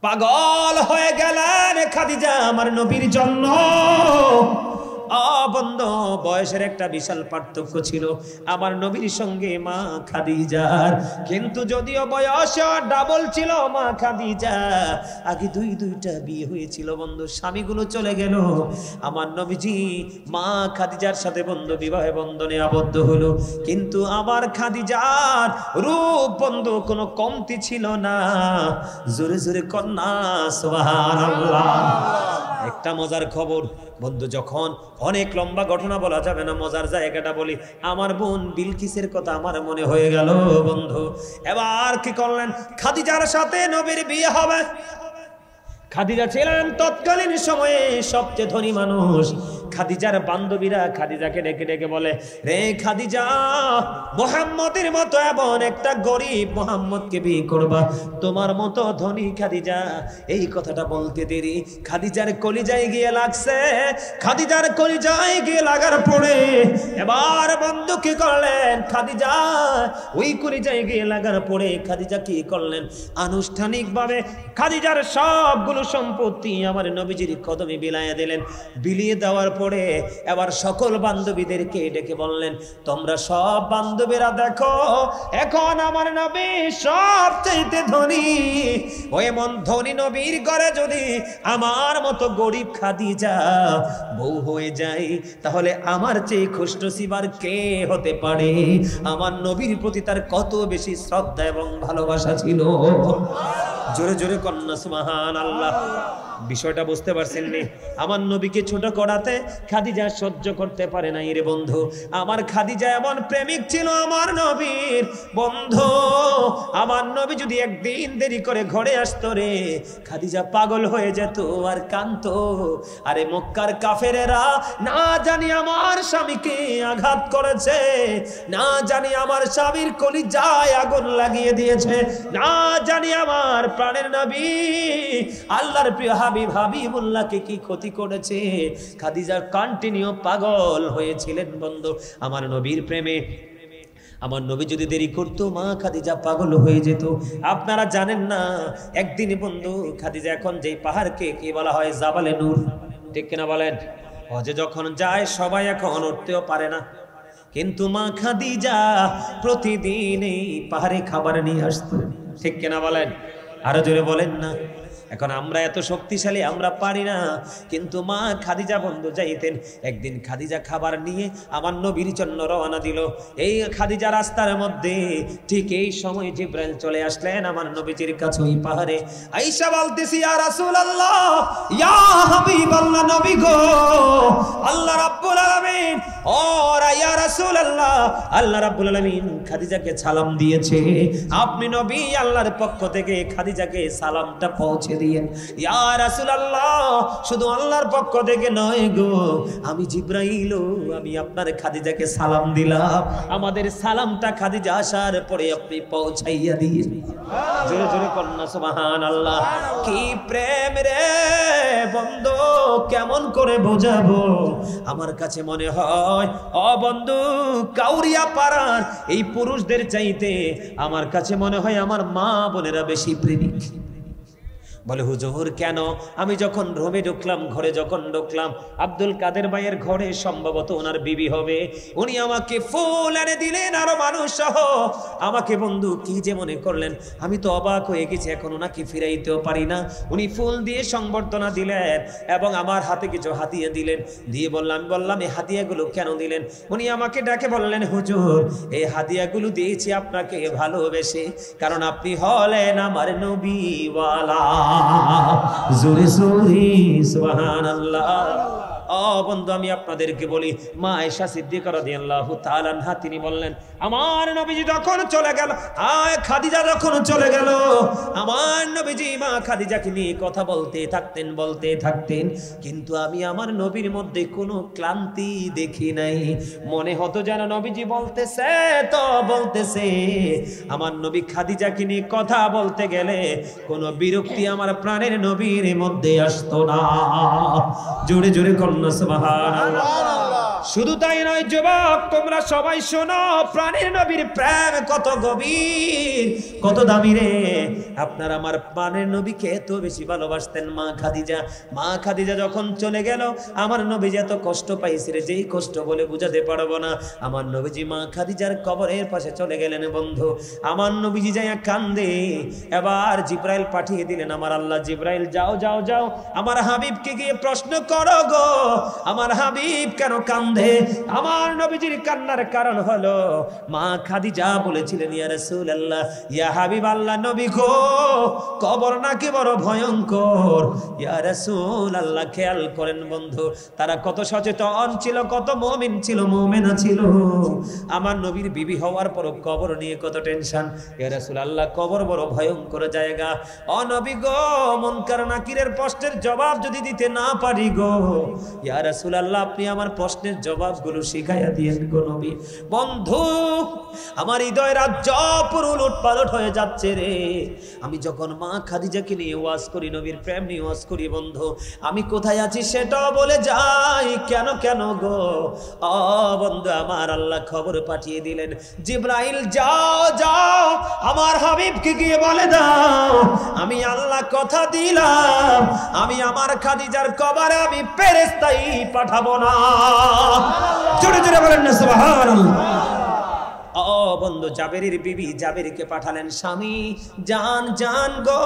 পাগল হয়ে গেলেন খাদিজা আমার নবীর জন্য। বন্ধু, বয়সের একটা বিশাল পার্থক্য ছিল আমার নবীর সঙ্গে মা খাদিজার, কিন্তু যদিও বয়স ডাবল ছিল মা খাদিজা, আগে দুইটা বিয়ে হয়েছিল বন্ধু, স্বামীগুলো চলে গেল। আমার নবীজি মা খাদিজার সাথে বন্ধু বিবাহে বন্ধনে আবদ্ধ হলো, কিন্তু আমার খাদিজার রূপ বন্ধু কোনো কমতি ছিল না। জোরে জোরে কন্যা সুবহানাল্লাহ। একটা মজার খবর বন্ধু, যখন অনেক লম্বা ঘটনা বলা যাবে না, মজার জায়গাটা বলি। আমার বোন বিলকিসের কথা আমার মনে হয়ে গেল বন্ধু। এবার কি করলেন, খাদিজার সাথে নবীর বিয়ে হবে। খাদিজা ছিলেন তৎকালীন সময়ে সবচেয়ে ধনী মানুষ। খাদিজার বান্ধবীরা খাদিজাকে ডেকে ডেকে বলে, রে খাদিজা, মুহাম্মদের মতো এমন একটা গরিব মুহাম্মদকে বিয়ে করবা, তোমার মতো ধনী খাদিজা। এই কথাটা বলতে দেরি খাদিজার কলিজায় গিয়ে লাগছে। খাদিজার কলিজায় গিয়ে লাগার পরে এবার বন্ধু কি করলেন, খাদিজা ওই কলিজায় গিয়ে লাগার পরে খাদিজা কি করলেন, আনুষ্ঠানিকভাবে খাদিজার সবগুলো সম্পত্তি আমার নবীজির কদমে বিলাইয়া দিলেন। বিলিয়ে দেওয়ার পরে এবার সকল বান্ধবীদেরকে ডেকে বললেন, তোমরা সব বান্ধবীরা দেখো, এখন আমার নবী সবচাইতে ধনী। ওই এমন ধনী নবীর ঘরে যদি আমার মতো গরিব খাদিজা বউ হয়ে যায়, তাহলে আমার চেয়ে খুশনসিব আর কে হতে পারে। আমার নবীর প্রতি তার কত বেশি শ্রদ্ধা এবং ভালোবাসা ছিল। জোরে জোরে কন্যা সুবহানাল্লাহ। বিষয়টা বুঝতে পারছেন নি? আমার নবীকে ছোট করাতে খাদিজা সহ্য করতে পারে নাই রে বন্ধু। আমার খাদিজা এমন প্রেমিক ছিল আমার নবীর বন্ধু, আমার নবী যদি একদিন দেরি করে ঘরে আসতো রে, খাদিজা পাগল হয়ে যেত আর কাঁদতো। আরে মক্কার কাফেরেরা না জানি আমার স্বামীকে আঘাত করেছে, না জানি আমার স্বামীর কলিজায় আগুন লাগিয়ে দিয়েছে, না জানি আমার প্রাণের নবী আল্লাহর প্রিয় হাবিবুল্লাহকে কি ক্ষতি করেছে। খাদিজা কন্টিনিউ পাগল হয়েছিলেন বন্ধু আমার নবীর প্রেমে। আমার নবী যদি দেরি করতো মা খাদিজা পাগল হয়ে যেত। আপনারা জানেন না, একদিন বন্ধু খাদিজা এখন যেই পাহাড়কে কি বলা হয়, জাবালে নূর, ঠিক কিনা বলেন? হজে যখন যায় সবাই এখন উঠতেও পারে না, কিন্তু মা খাদিজা প্রতিদিন এই পাহাড়ে খাবার নিয়ে আসতো, ঠিক কিনা বলেন? আরো জোরে বলেন না। এখন আমরা এত শক্তিশালী, আমরা পারি না, কিন্তু মা খাদিজা বন্ধু যাইতেন। একদিন খাদিজা খাবার নিয়ে আমার নবীর জন্য রওনা দিল। এই খাদিজা রাস্তার মধ্যে ঠিক এই সময় জিবরাইল চলে আসলেন আমার নবীজির কাছে ওই পাহাড়ে। আয়েশা বলতেছি, ইয়া রাসূলুল্লাহ, ইয়া হাবিবাল্লাহ, নবী গো, আল্লাহ রাব্বুল আলামিন ওরা ইয়া রাসূলুল্লাহ, আল্লাহ রাব্বুল আলামিন খাদিজাকে সালাম দিয়েছে, আপনি নবী আল্লাহর পক্ষ থেকে খাদিজাকে সালামটা পৌঁছে দিয়েন। ইয়া রাসূলুল্লাহ, শুধু আল্লাহর পক্ষ থেকে নয় গো, আমি জিবরাইল, আমি আপনার খাদিজাকে সালাম দিলাম, আমাদের সালামটা খাদিজা আসার পরে আপনি পৌঁছাইয়া দিন। জোরে জোরে কন্যা সুবহানাল্লাহ। কি প্রেম রে বন্ধু, কেমন করে বোঝাবো? আমার কাছে মনে হয় ও বন্ধু, কাউরিয়া পাড়ার এই পুরুষদের চাইতে আমার কাছে মনে হয় আমার মা বোনেরা বেশি প্রেমিক। বলে হুজুর কেন? আমি যখন রুমে ঢুকলাম, ঘরে যখন ঢুকলাম, আব্দুল কাদের ভাইয়ের ঘরে সম্ভবত ওনার বিবি হবে, উনি আমাকে ফুল এনে দিলেন আরো মানুষ সহ। আমাকে বন্ধু কি যে মনে করলেন, আমি তো অবাক হয়ে গেছি, এখন ওনাকে ফিরাইতেও পারি না। উনি ফুল দিয়ে সংবর্ধনা দিলেন এবং আমার হাতে কিছু হাদিয়া দিলেন, দিয়ে বললাম এই হাদিয়াগুলো কেন দিলেন? উনি আমাকে ডাকে বললেন, হুজুর এই হাদিয়াগুলো দিয়েছি আপনাকে ভালোবেসে, কারণ আপনি হলেন আমার নবীওয়ালা। জোরে জোরে সুবহানাল্লাহ। ও বন্ধু, আমি আপনাদেরকে বলি, মা আয়েশা সিদ্দিকা রাদিয়াল্লাহু তাআলা আনহা তিনি বললেন, আমার নবীজি যখন চলে গেল, খাদিজা যখন চলে গেল, আমার নবীজি মা খাদিজাকে নিয়ে কথা বলতে থাকতেন, কিন্তু আমি আমার নবীর মধ্যে কোনো ক্লান্তি দেখি নাই। মনে হতো যেন নবীজি বলতেছে। আমার নবী খাদিজাকে নিয়ে কথা বলতে গেলে কোনো বিরক্তি আমার প্রাণের নবীর মধ্যে আসতো না। জোরে জোরে কন্যা সুবহানাল্লাহ। শুধু তাই নয় যুবক, তোমরা সবাই শোনো, প্রাণের নবীর প্রেম কত গভীর, কত দামি রে। আপনার আমার প্রাণের নবীকে এত বেশি ভালোবাসতেন মা খাদিজা। মা খাদিজা যখন চলে গেল, আমার নবীজি এত কষ্ট পাইছে রে, যেই কষ্ট বলে বুঝাতে পারবো না। আমার নবীজি মা খাদিজার কবরের পাশে চলে গেলেন বন্ধু। আমার নবীজি যাইয়া কান্দে। এবার জিব্রাইল পাঠিয়ে দিলেন আমার আল্লাহ, জিব্রাইল যাও যাও যাও, আমার হাবিবকে গিয়ে প্রশ্ন করো গো, আমার হাবিব কেন কান্দে। আমার নবীজির কান্নার কারণ হলো মা খাদিজা বলেছিলেন, ইয়া রাসূলুল্লাহ, ইয়া হাবিব আল্লাহ নবী গো, কবর নাকি বড় ভয়ঙ্কর। ইয়া রাসূলুল্লাহ, খেয়াল করেন বন্ধু, তারা কত সচেতন ছিল, কত মুমিন ছিল, মুমিনা ছিল। আমার নবীর বিবি হওয়ার পর কবর নিয়ে কত টেনশন। ইয়া রাসূলুল্লাহ, কবর বড় ভয়ঙ্কর জায়গা। ও নবী গো, মুনকার নাকিরের প্রশ্নের জবাব যদি দিতে না পারি গো, ইয়া রাসূলুল্লাহ, আপনি আমার প্রশ্নের জবাবগুলো শিখাইয়া দিয়েন গো নবী। বন্ধু, আমার হৃদয় রাজ্য পুরো উলটপালট হয়ে যাচ্ছে রে। আমি যখন মা খাদিজাকে নিয়ে ওয়াজ করি, নবীর প্রেম নিয়ে ওয়াজ করি বন্ধু, আমি কোথায় আছি সেটাও বলে যাই। কেন কেন গো? ও বন্ধু, আমার আল্লাহ খবর পাঠিয়ে দিলেন, জিব্রাইল যাও যাও, আমার হাবিবকে গিয়ে বলে দাও, আমি আল্লাহ কথা দিলাম, আমি আমার খাদিজার কবরে আমি ফেরেশতাই পাঠাবো না। জোরে জোরে বলেন না সুবহানাল্লাহ। ও বন্ধু, জাবেরের বিবি জাবেরকে পাঠালেন, স্বামী জান জান গো,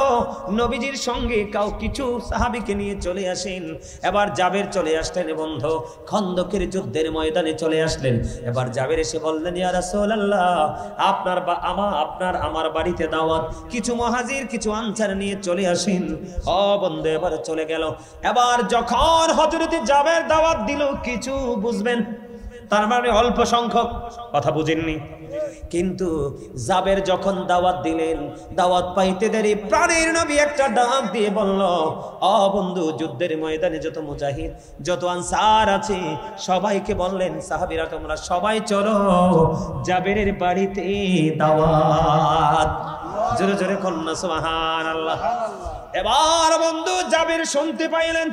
নবীজির সঙ্গে কিছু সাহাবীকে নিয়ে চলে আসেন। এবার জাবের চলে আসলেন বন্ধু, খন্দকের যুদ্ধের ময়দানে চলে আসলেন। এবার জাবের এসে বললেন, ইয়া রাসূলুল্লাহ, আমার বাড়িতে দাওয়াত, কিছু মুহাজির কিছু আনসার নিয়ে চলে আসেন। ও বন্ধু, এবার চলে গেল। এবার যখন হযরত জাবের দাওয়াত দিল, কিছু বুঝবেন, তার মানে অল্প সংখ্যক, কথা বুঝেননি। কিন্তু জাবের যখন দাওয়াত দিলেন, দাওয়াত পাইতে দেরি প্রাণের নবী একটা ডাক দিয়ে বলল, ও বন্ধু, যুদ্ধের ময়দানে যত মুজাহিদ, যত আনসার আছে সবাইকে বললেন, সাহাবীরা তোমরা সবাই চলো জাবেরের বাড়িতে দাওয়াত। জোরে জোরে কন্যা সুবহানাল্লাহ। এবার বন্ধু জাবের শুনতে পাইলেন,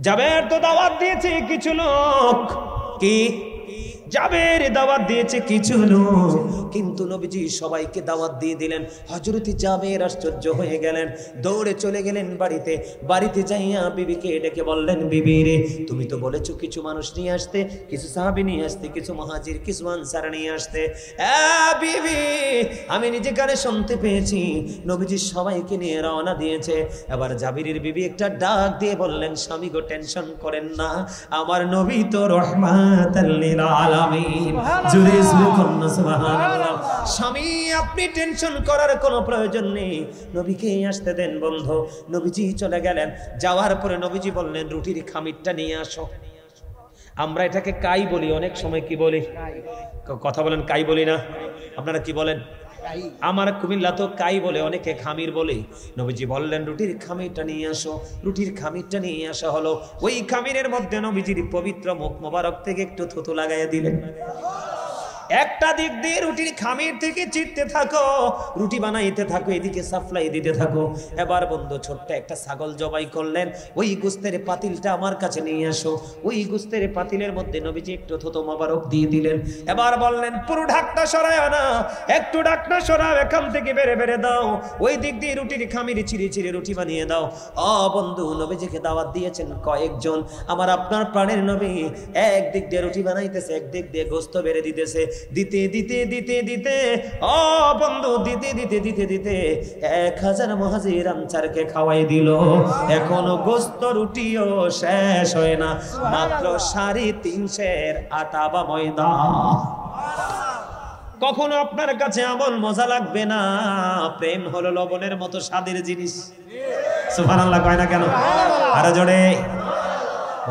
জাবের তো দাওয়াত দিয়েছে কিছু লোক, কি জাবের দাওয়াত দিয়েছে কিছু লোক, কিন্তু নবীজি সবাইকে দাওয়াত দিয়ে দিলেন। হযরত জাবের আশ্চর্য হয়ে গেলেন, দৌড়ে চলে গেলেন বাড়িতে। বাড়িতে যাইয়া বিবিকে ডেকে বললেন, বিবি রে, তুমি তো বলেছো কিছু মানুষ নিয়ে আসতে, কিছু সাহাবী নিয়ে আসতে, কিছু মুহাজির কিছু আনসার নিয়ে আসতে। বিবি, আমি নিজে কানে শুনতে পেয়েছি নবীজি সবাইকে নিয়ে রওনা দিয়েছে। এবার জাবিরের বিবি একটা ডাক দিয়ে বললেন, স্বামী গো, টেনশন করেন না, আমার নবী তো রাহমাতাল লিল আলামিন। জোরে জোরে কন্যা সুবহানাল্লাহ। স্বামী, আপনি টেনশন করার কোনো প্রয়োজন নেই, নবীকে আসতে দেন বন্ধু। নবীজি চলে গেলেন। যাওয়ার পরে নবীজি বললেন, রুটির খামিরটা নিয়ে আসো। আমরা এটাকে কাই বলি, অনেক সময় কি বলি, কথা বলেন, কাই বলি না? আপনারা কি বলেন? আমার কুমিল্লা তো কাই বলে, অনেকে খামির বলে। নবীজি বললেন, রুটির খামিরটা নিয়ে আসো। রুটির খামিরটা নিয়ে আসা হলো। ওই খামিরের মধ্যে নবীজির পবিত্র মুখ মোবারক থেকে একটু থুতু লাগাইয়া দিলেন। একটা দিক দিয়ে রুটির খামির থেকে চিড়তে থাকো, রুটি বানাইতে থাকো, এদিকে সাপ্লাই দিতে থাকো। এবার বন্ধু ছোট্ট একটা ছাগল জবাই করলেন। ওই গোস্তের পাতিলটা আমার কাছে নিয়ে আসো। ওই গোস্তের পাতিলের মধ্যে নবীজি একটু থুতু মোবারক দিয়ে দিলেন। এবার বললেন, পুরো ঢাকনা সরায় না, একটু ঢাকনা সরাও, এখান থেকে বেড়ে বেড়ে দাও, ওই দিক দিয়ে রুটির খামির চিড়ে চিড়ে রুটি বানিয়ে দাও। বন্ধু, নবীজিকে দাওয়াত দিয়েছেন কয়েকজন, আমার আপনার প্রাণের নবী এক দিক দিয়ে রুটি বানাইতেছে, এক দিক দিয়ে গোস্ত বেড়ে দিতেছে। দিতে দিতে দিতে দিতে বন্ধু, দিতে দিতে দিতে দিতে 1000 মুহাজির আনসারকে খাওয়াই দিল। এখনো গোস্ত রুটিও শেষ হয় না, মাত্র 350 আটা বা ময়দা। কখনো আপনার কাছে আমল মজা লাগবে না, প্রেম হলো লবণের মতো স্বাদের জিনিস। সুবহানাল্লাহ কয় না কেন? আরো জোরে।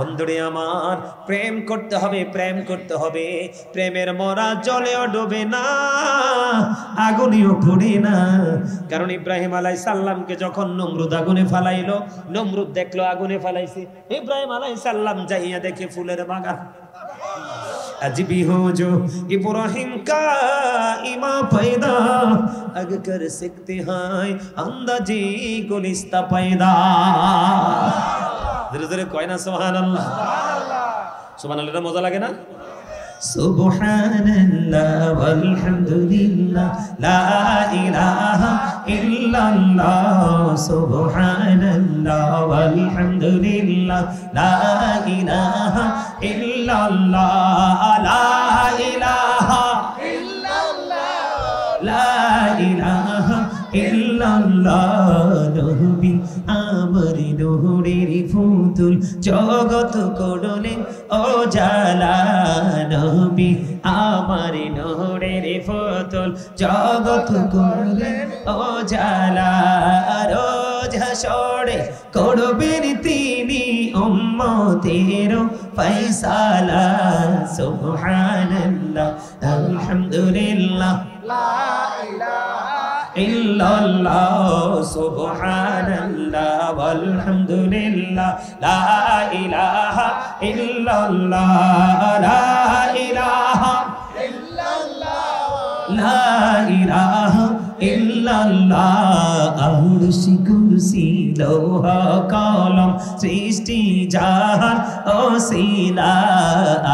বন্ধুরে আমার, প্রেম করতে হবে, প্রেম করতে হবে। প্রেমের মরা জলেও ডোবে না, আগুনেও পড়ে না। কারণ ইব্রাহিম আলাইহিস সালামকে যখন নমরুদ আগুনে ফালাইলো, নমরুদ দেখলো আগুনে ফালাইছে, ইব্রাহিম আলাইহিস সালাম যাইয়া দেখে ফুলের বাগান। अजबी हो जो इब्राहिम का इमा पैदा, अग कर सकते हैं अंदाजी गुलिस्ता पैदा। धीरे धीरे कोई ना सुभान अल्लाह। সুবহানাল্লাহ মজা লাগে না? সুবহানাল্লাহ ওয়ালহামদুলিল্লাহ লা ইলাহা ইল্লাল্লাহ সুবহানাল্লাহ ওয়ালহামদুলিল্লাহ লা ইলাহা ইল্লাল্লাহ লা ইলাহা ইল্লাল্লাহ লা ইলাহা ইল্লাল্লাহ নবী আমার নূরের ফুতুল জগৎ করলেন ও জালা নবী আমার নূরের ফুতুল জগৎ করলেন ও জালা রোজ হাসরে করবেন তিনি উম্মতের ফয়সালা সুবহানাল্লাহ আলহামদুলিল্লাহ লা ইলাহা illallah subhanallah walhamdulillah la ilaha illallah la ilaha illallah la ilaha illallah arsh kursi loha kalam srishti jahan osila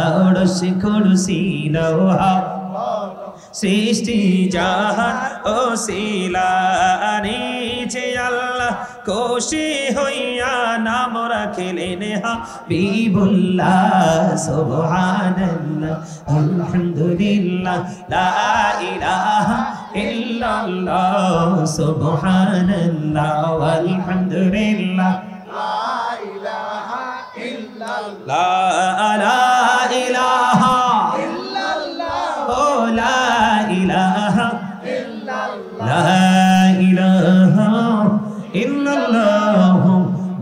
arsh kursi loha সৃষ্টি জাহান ওসিলা নিচে আল্লাহ খুশি হইয়া নাম রাখিলেন হাবিবুল্লাহ সুবহানাল্লাহ আলহামদুলিল্লাহ লা ইলাহা ইল্লাল্লাহ সুবহানাল্লাহ ওয়ালহামদুলিল্লাহ লা ইলাহা ইল্লাল্লাহ লা ইলাহা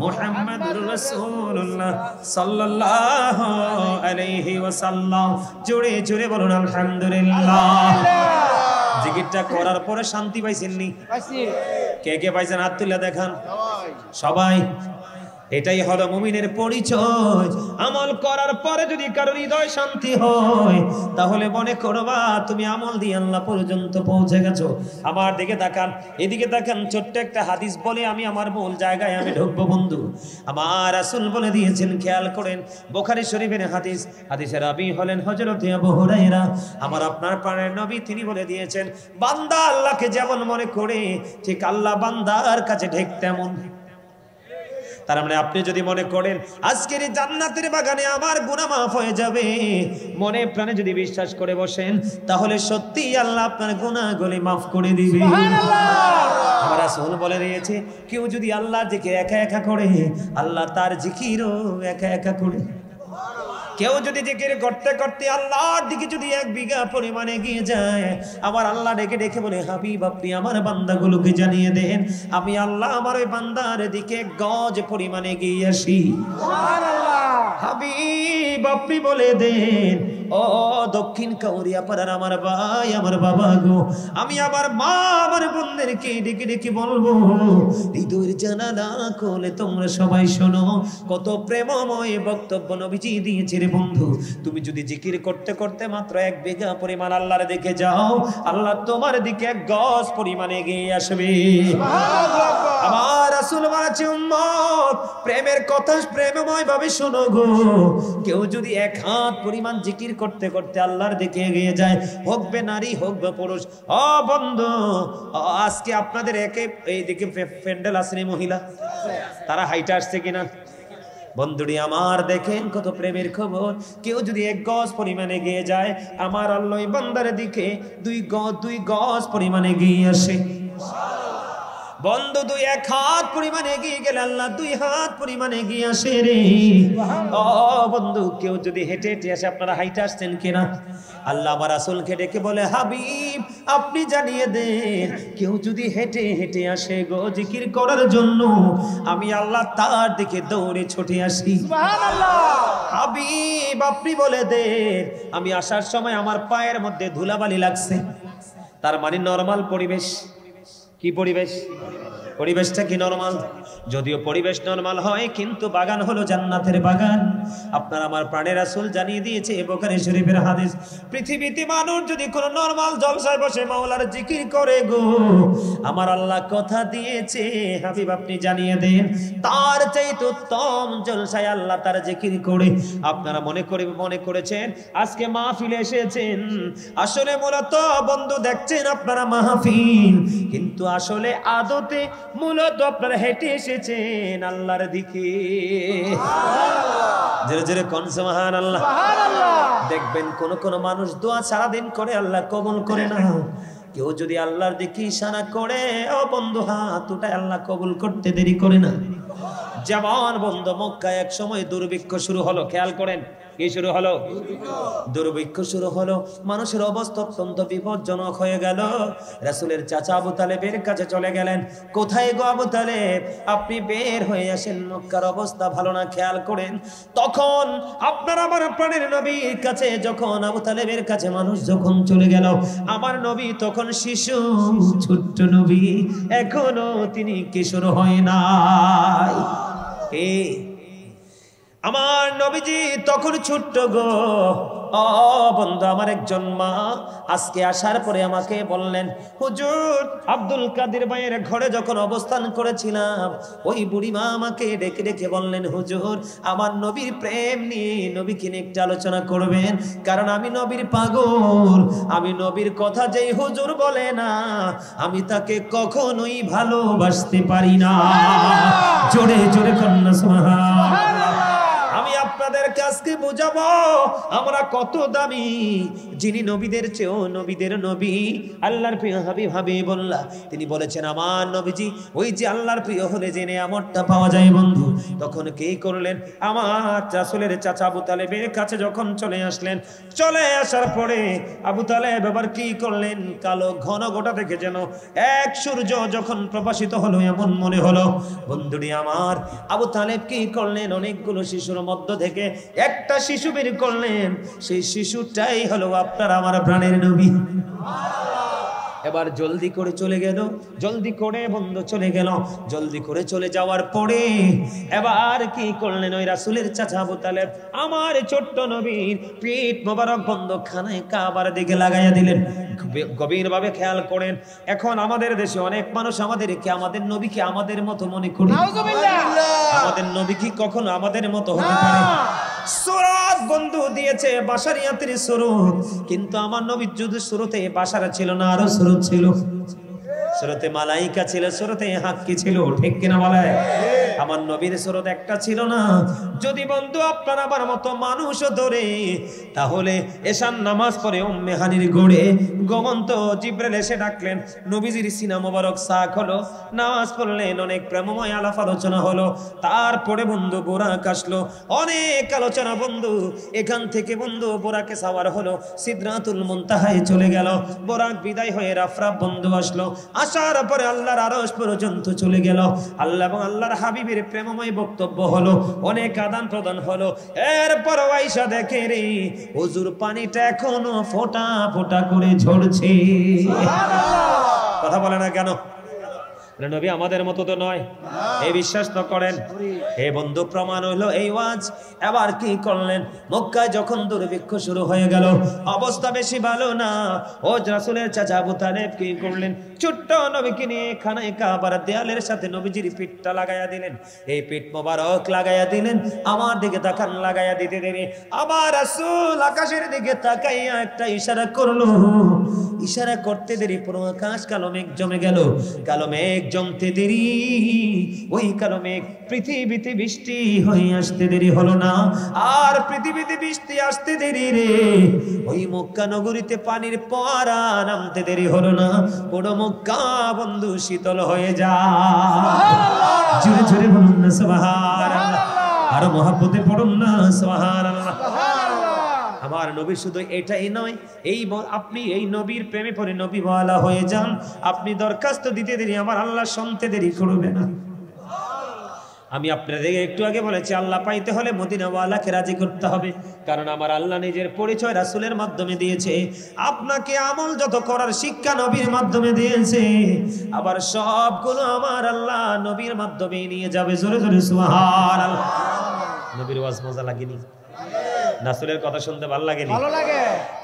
মুহাম্মাদুর রাসূলুল্লাহ সাল্লাল্লাহু আলাইহি ওয়াসাল্লাম জোরে জোরে বলুন আলহামদুলিল্লাহ। জিকিরটা করার পরে শান্তি পাইছেন নি? কে কে পাইছেন হাত তুলে দেখান সবাই। এটাই হলো মুমিনের পরিচয়। আমল করার পরে যদি কারোর হৃদয় শান্তি হয় তাহলে মনে করবা তুমি আমল দিয়ে আল্লাহ পর্যন্ত পৌঁছে গেছো। আমার দিকে তাকান, এদিকে তাকান। ছোট্ট একটা হাদিস বলে আমি আমার মূল জায়গায় আমি ঢুকবো বন্ধু। আমার রাসূল বলে দিয়েছেন, খেয়াল করেন, বুখারী শরীফের হাদিস। হাদিসের রাবী হলেন হযরত আবু হুরায়রা। আমার আপনার প্রাণের নবী তিনি বলে দিয়েছেন, বান্দা আল্লাহকে যেমন মনে করে ঠিক আল্লাহ বান্দার কাছে ঠিক তেমন। তার মানে আপনি যদি মনে করেন আজকের এই জান্নাতের বাগানে আমার গুনাহ মাফ হয়ে যাবে, মনে প্রাণে যদি বিশ্বাস করে বসেন তাহলে সত্যি আল্লাহ আপনার গুনাহগুলি মাফ করে দিবে। সুবহানাল্লাহ। আমার রাসূল বলে দিয়েছে, কেউ যদি আল্লাহর জিকির একা একা করে আল্লাহ তার জিকিরও একা একা করে। কেউ যদি জিকির করতে করতে আল্লাহর দিকে যদি 1 বিঘা পরিমাণে এগিয়ে যায়, আমার আল্লাহ ডেকে ডেকে বলে, হাবিব আপনি আমার বান্দাগুলোকে জানিয়ে দেন আমি আল্লাহ আমার ওই বান্দার দিকে 1 গজ পরিমাণে এগিয়ে আসি। সুবহানাল্লাহ। হাবিব আপনি বলে দেন, ও দক্ষিণ কাউরিয়া পাড়ার আমার ভাই আমার বাবা গো, আমি আমার মা আমার বোনদেরকে ডেকে ডেকে বলবো, হৃদয়ের জানালা খুলে তোমরা সবাই শোনো, কত প্রেমময় বক্তব্য নবীজি দিয়েছে রে বন্ধু। তুমি যদি জিকির করতে করতে মাত্র 1 বিঘা পরিমাণ আল্লাহর দিকে যাও, আল্লাহ তোমার দিকে 1 গজ পরিমাণে এগিয়ে আসবে। সুবহানাল্লাহ। আমার রাসূল বলেছে, উম্মত প্রেমের কথা প্রেমময় ভাবে শোনো গো, কেউ যদি 1 হাত পরিমাণ জিকির করতে করতে আল্লাহর দিকে এগিয়ে যায়, হোক বে নারী হোক বা পুরুষ। ও বন্ধু, আজকে আপনাদের এইদিকে প্যান্ডেল আসেনি মহিলা, তারা হাইটে আসছে কিনা বন্ধুরি আমার? দেখেন কত প্রেমের খবর। কেউ যদি 1 গজ পরিমাণে এগিয়ে যায়, আমার আল্লাহ বান্দার দিকে 2 গজ পরিমাণে এগিয়ে আসে। বন্ধু 1 হাত পরিমাণ এগিয়ে গেলে আল্লাহ 2 হাত পরিমাণ এগিয়ে আসে রে। ও বন্ধু, কেউ যদি হেঁটে হেঁটে আসে, আপনারা হাইটে আসছেন কিনা? আল্লাহ আমার রাসূলকে ডেকে বলে, হাবিব আপনি জানিয়ে দেন, কেউ যদি হেঁটে হেঁটে আসে গো জিকির করার জন্য, আমি আল্লাহ তার দিকে দৌড়ে ছুটে আসি। সুবহানাল্লাহ। হাবিব আপনি বলে দেন, আমি আসার সময় আমার পায়ের মধ্যে ধুলাবালি লাগছে, তার মানে নরমাল পরিবেশ। কি পরিবেশ? পরিবেশটা কি নরমাল? যদিও পরিবেশ নরমাল হয়, কিন্তু বাগান হলো জান্নাতের বাগান। আপনার আমার প্রাণের রাসূল জানিয়ে দিয়েছে, বুখারী শরীফের হাদিস, পৃথিবীতে মানুষ যদি কোনো নরমাল জলসায় বসে মাওলার জিকির করে গো, আমার আল্লাহ কথা দিয়েছে হাবিব আপনি জানিয়ে দেন, তার চাইতে উত্তম জলসায় আল্লাহ তার জিকির করে। আপনারা মনে করেছেন আজকে মাহফিলে এসেছেন, আসলে মূলত বন্ধু দেখছেন আপনারা মাহফিল, কিন্তু আসলে আদতে মূলত আপনারা হেঁটে এসেছেন আল্লাহর দিকে। জোরে জোরে কোন সুবহানাল্লাহ। দেখবেন কোন মানুষ দোয়া সারাদিন করে আল্লাহ কবুল করে না। কেউ যদি আল্লাহর দিকে ইশারা করে, ও বন্ধু হাত উঠায়, আল্লাহ কবুল করতে দেরি করে না। যেমন বন্ধু মক্কায় এক সময় দুর্ভিক্ষ শুরু হলো, খেয়াল করেন কি শুরু হলো? দুর্ভিক্ষ শুরু হলো, মানুষের অবস্থা অত্যন্ত বিপজ্জনক হয়ে গেল। রাসূলের চাচা আবু তালেবের কাছে চলে গেলেন, কোথায় গো আবু তালেব, আপনি বের হয়ে আসেন, মক্কার অবস্থা ভালো না। খেয়াল করেন তখন আপনার আমার প্রাণের নবীর কাছে যখন আবু তালেবের কাছে মানুষ যখন চলে গেল, আমার নবী তখন শিশু, ছোট্ট নবী, এখনো তিনি কিশোর হয় নাই। আমার নবীজি তখন ছোট্ট গো। ও বন্ধু, আমার একজন মা আজকে আসার পরে আমাকে বললেন, হুজুর আব্দুল কাদের ভাইয়ের ঘরে যখন অবস্থান করেছিলাম, ওই বুড়ি মা আমাকে ডেকে ডেকে বললেন, হুজুর আমার নবীর প্রেম নিয়ে, নবীকে নিয়ে একটু আলোচনা করবেন, কারণ আমি নবীর পাগল, আমি নবীর কথা যেই হুজুর বলে না, আমি তাকে কখনোই ভালোবাসতে পারি না। জোরে জোরে কন্যা সুবহানাল্লাহ। আমি আপনাদের কাছকে বোঝাবো আমরা কত দামি, যিনি নবীদের চেয়েও নবীদের নবী, আল্লাহর প্রিয় হাবিব হাবিবুল্লাহ, তিনি বলেছেন আমার নবীজি ওই যে আল্লাহর প্রিয় হলে যে নিয়ামতটা পাওয়া যায় বন্ধু, তখন কি করলেন, আমার রাসূলের চাচা আবু তালেবের কাছে যখন চলে আসলেন, চলে আসার পরে আবু তালেব এবার কি করলেন, কালো ঘন ঘটা থেকে যেন এক সূর্য যখন প্রকাশিত হলো এমন মনে হলো। বন্ধুটি আমার, আবু তালেব কি করলেন, অনেকগুলো শিশুর মধ্য থেকে একটা শিশু বের করলেন, সেই শিশুটাই হলো আপনার আমার প্রাণের নবী। এবার জলদি করে চলে গেল, জলদি করে বন্ধু চলে গেল, জলদি করে চলে যাওয়ার পরে এবার কি করলেন, ওই রাসূলের চাচা আবু তালেব আমার ছোট্ট নবীর পিঠ মোবারক বন্ধ খানায় কাবার দিকে লাগাইয়া দিলেন। গভীরভাবে খেয়াল করেন, এখন আমাদের দেশে অনেক মানুষ আমাদেরকে, আমাদের নবীকে আমাদের মতো মনে করে। আমাদের নবী কি কখনো আমাদের মতো হতে পারে? সুরত বন্ধু দিয়েছে বাশারিয়াতের সুরত, কিন্তু আমার নবীর যদি সুরতে বাশারা ছিল না, আরো সুরত ছিল, সুরতে মালাইকা ছিল, সুরতে হাক্কি ছিল, ঠিক কিনা বলে? আমার নবীর সুরত একটা ছিল না। যদি বন্ধু আপনার আমার মতো মানুষও ধরে, তাহলে এশার নামাজ পড়ে উম্মে হানির গড়ে গমন্ত জিব্রাইল এসে ডাকলেন, নবীজির সিনা মোবারক সাক হলো, নামাজ পড়লেন, অনেক প্রেমময় আলাপ আলোচনা হলো, তারপরে বন্ধু বোরাক আসলো, অনেক আলোচনা বন্ধু, এখান থেকে বন্ধু বোরাকে সাওয়ার হলো, সিদরাতুল মুনতাহায় চলে গেল, বোরাক বিদায় হয়ে রাফরাফ বন্ধু আসলো, আসার পরে আল্লাহর আরশ পর্যন্ত চলে গেল, আল্লাহ এবং আল্লাহর হাবিবের প্রেমময় বক্তব্য হলো, অনেক আদান প্রদান হলো। এরপর আয়েশা দেখে রে হুজুর পানিটা এখনো ফোঁটা ফোঁটা করে ঝরছে। কথা বলে না কেন? নবী আমাদের মতো তো নয়, এই বিশ্বাস তো করেন। হে বন্ধু, প্রমাণ হলো এই ওয়াজ। এবার কি করলেন, মক্কায় যখন দুর্ভিক্ষ শুরু হয়ে গেল, অবস্থা বেশি ভালো না, ও রাসূলের চাচা আবু তালেব কি করলেন, ছোট্ট নবীকে নিয়ে খানায় কাবার দেয়ালের সাথে নবীজির পিঠটা লাগাইয়া দিলেন, এই পিঠ মোবারক লাগাইয়া দিলেন, আমার দিকে তাকান, লাগাইয়া দিতে দেরি আমার রাসূল আকাশের দিকে তাকাইয়া একটা ইশারা করলো, ইশারা করতে দেরি পুরো আকাশ কালো মেঘ জমে গেল, কালো মেঘ জমতে দেরি, ওই কালো মেঘ পৃথিবীতে বৃষ্টি হয়ে আসতে দেরি হলো না, আর পৃথিবীতে বৃষ্টি আসতে দেরি রে, ওই মক্কা নগরীতে পানির ফোয়ারা নামতে দেরি হলো না, পুরো মক্কা বন্ধু শীতল হয়ে যায়। জোরে জোরে বলুন না সুবহানাল্লাহ, আর মহব্বতে পড়ুন না সুবহানাল্লাহ। আমার নবী শুধু এটাই নয়, আপনি এই নবীর প্রেমে পড়ে নবী ওয়ালা হয়ে যান, আপনি দরখাস্ত দিতে দেরি আমার আল্লাহ শুনতে দেরি করবে না। আমি আপনাদের একটু আগে বলেছি আল্লাহ পাইতে হলে মদিনাওয়ালাকে রাজি করতে হবে, কারণ আমার আল্লাহ নিজের পরিচয় রাসূলের মাধ্যমে দিয়েছে। আপনাকে আমল যত করার শিক্ষা নবীর মাধ্যমে দিয়েছে, আবার সবগুলো আমার আল্লাহ নবীর মাধ্যমে নিয়ে যাবে। জোরে জোরে সুবহানাল্লাহ। নবীর ওয়াজ মজা লাগেনি? রাসূলের কথা শুনতে ভালো লাগেনি? ভালো লাগে।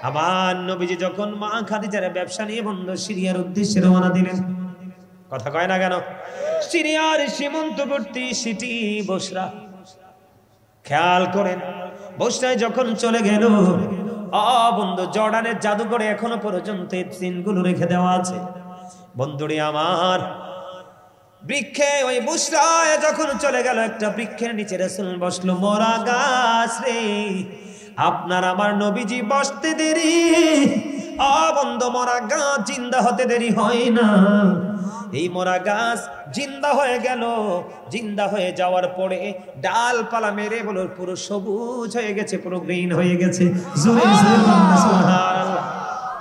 আমার নবীজি যখন মা খাদিজার ব্যবসা নিয়ে বন্ধ সিরিয়ার উদ্দেশ্যে রওনা দিলেন, কথা কয় না কেন? সিরিয়ার সীমান্তবর্তী সিটি বসরা, খেয়াল করেন বসরায় যখন চলে গেল, বন্ধু জর্ডানের জাদুঘরে এখনো পর্যন্ত এই চিহ্নগুলো রেখে দেওয়া আছে। বন্ধুরে আমার, বৃক্ষে ওই বুসরায় যখন চলে গেল, একটা বৃক্ষের নিচে রাসূল বসলো, মরা গাছ রে। আপনার আমার নবীজি বসতে দেরি, বন্ধু মরা গাছ জিন্দা হতে দেরি হয় না। এই মরা গাছ জিন্দা হয়ে গেল, জিন্দা হয়ে যাওয়ার পরে ডালপালা মেরে বলো পুরো সবুজ হয়ে গেছে, পুরো গ্রিন হয়ে গেছে। জোরে জোরে সুবহানাল্লাহ।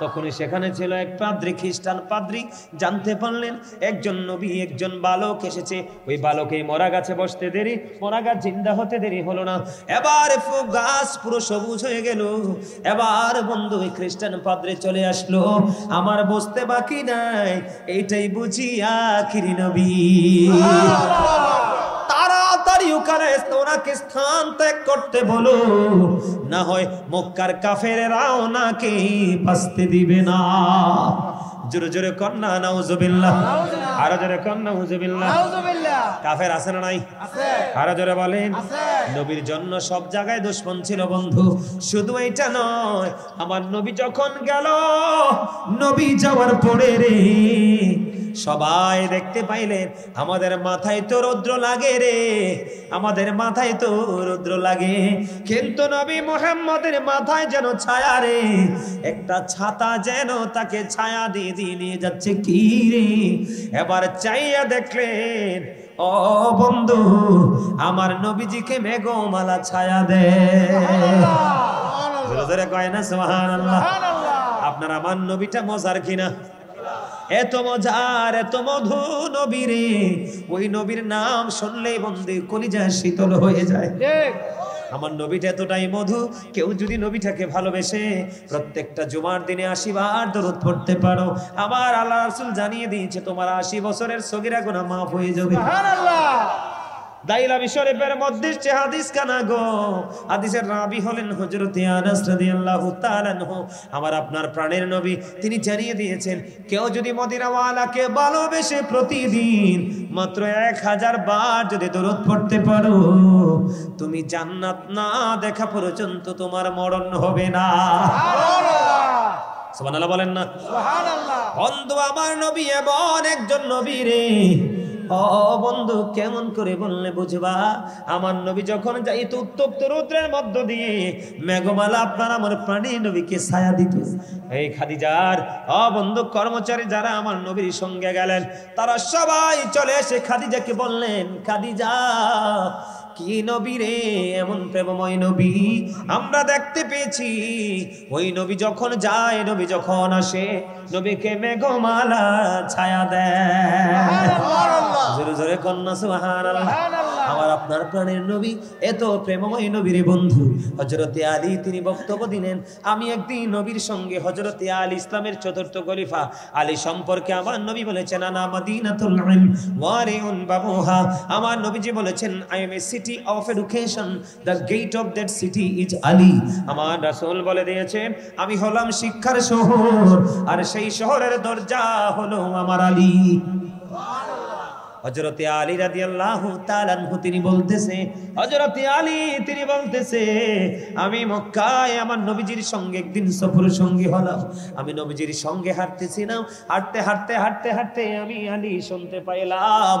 তখনই সেখানে ছিল এক পাদ্রী, খ্রিস্টান পাদ্রী। জানতে পারলেন একজন নবী, একজন বালক এসেছে। ওই বালকে মরা গাছে বসতে দেরি, মরা গাছ জিন্দা হতে দেরি হলো না। এবার গাছ পুরো সবুজ হয়ে গেল। এবার বন্ধু ওই খ্রিস্টান পাদ্রী চলে আসলো, আমার বসতে বাকি নাই, এইটাই বুঝি আখিরি নবী। তাড়াতাড়ি ওনাকে স্থান ত্যাগ করতে বলো, না হয় মক্কার কাফেরেরাও ওনাকে বাঁচতে দিবে না। জোরে জোরে কন্যা নাউজুবিল্লাহ, আরো জোরে কন্যা নাউজুবিল্লাহ। কাফের আছে না নাই? আরো জোরে বলেন। নবীর জন্য সব জায়গায় দুশমন ছিল বন্ধু। শুধু এইটা নয়, আমার নবী যখন গেল, নবী যাওয়ার পরে রে সবাই দেখতে পাইলেন আমাদের মাথায় তো রৌদ্র লাগে রে, আমাদের মাথায় তো রৌদ্র লাগে, কিন্তু নবী মুহাম্মদের মাথায় যেন ছায়া রে, একটা ছাতা যেন তাকে ছায়া দিয়ে দিয়ে নিয়ে যাচ্ছে। কি রে? এবার চাইয়া দেখলেন, ও বন্ধু, আমার নবীজিকে মেঘমালা ছায়া দেয়। কয় না সুবহানাল্লাহ। আপনার আমার নবীটা মজার কিনা? এত মজার, এত মধু নবী রে, ওই নবীর নাম শুনলেই বন্ধু কলিজা শীতল হয়ে যায়। আমার নবীটা এতটাই মধু, কেউ যদি নবীটাকে ভালোবেসে প্রত্যেকটা জুমার দিনে 80 বার দরুদ পড়তে পারো, আমার আল্লাহ রাসূল জানিয়ে দিয়েছে তোমার 80 বছরের সগীরা গুনাহ মাফ হয়ে যাবে। সুবহানাল্লাহ। দাইলামি শরীফের মধ্যে যে হাদিস কানা গো, হাদিসের রাবি হলেন হযরত আনাস রাদিয়াল্লাহু তাআলা আনহু। আমার আপনার প্রাণের নবী তিনি জানিয়ে দিয়েছেন, কেউ যদি মদিনাওয়ালাকে ভালোবেসে প্রতিদিন মাত্র 1000 বার যদি দরুদ পড়তে পারো, তুমি জান্নাত না দেখা পর্যন্ত তোমার মরণ হবে না। সুবহানাল্লাহ, সুবহানাল্লাহ বলেন না? সুবহানাল্লাহ। বন্ধু আমার নবী এমন একজন নবী রে, ও বন্ধু কেমন করে বললে বুঝবা? আমার নবী যখন যাইত উত্তপ্ত রৌদ্রের মধ্য দিয়ে, মেঘমালা আপনার আমার প্রাণের নবীকে ছায়া দিত। এই খাদিজার বন্ধু কর্মচারী যারা আমার নবীর সঙ্গে গেলেন, তারা সবাই চলে এসে খাদিজাকে বললেন, খাদিজা কি নবী রে, এমন প্রেমময় নবী আমরা দেখতে পেয়েছি। ওই নবী যখন যায়, নবী যখন আসে, নবীকে মেঘমালা ছায়া দেয়। জোরে জোরে কন্যা সুবহানাল্লাহ। আমার আপনার প্রাণের নবী এত প্রেমময় নবীর বন্ধু হযরতে আলী তিনি বক্তব্য দিলেন, আমি একদিন নবীর সঙ্গে হযরতে আলী ইসলামের চতুর্থ খলিফা আলী সম্পর্কে আমার নবী বলেছেন, আনা মাদিনাতুল ইলম ওয়ারিউন বাবুহা। আমার নবীজি বলেছেন, I am a city of education, the gate of that city is Ali. আমার রাসূল বলে দিয়েছেন, আমি হলাম শিক্ষার শহর, আর সেই শহরের দরজা হলো আমার আলী। হযরতে আলী রাদিয়াল্লাহু তাআলা আনহু তিনি বলতেছে, হযরতে আলী তিনি বলতেছে, আমি মক্কায় আমার নবীজির সঙ্গে একদিন সফর সঙ্গী হলাম। আমি নবীজির সঙ্গে হাঁটতেছিলাম, হাঁটতে হাঁটতে হাঁটতে হাঁটতে আমি আলী শুনতে পাইলাম,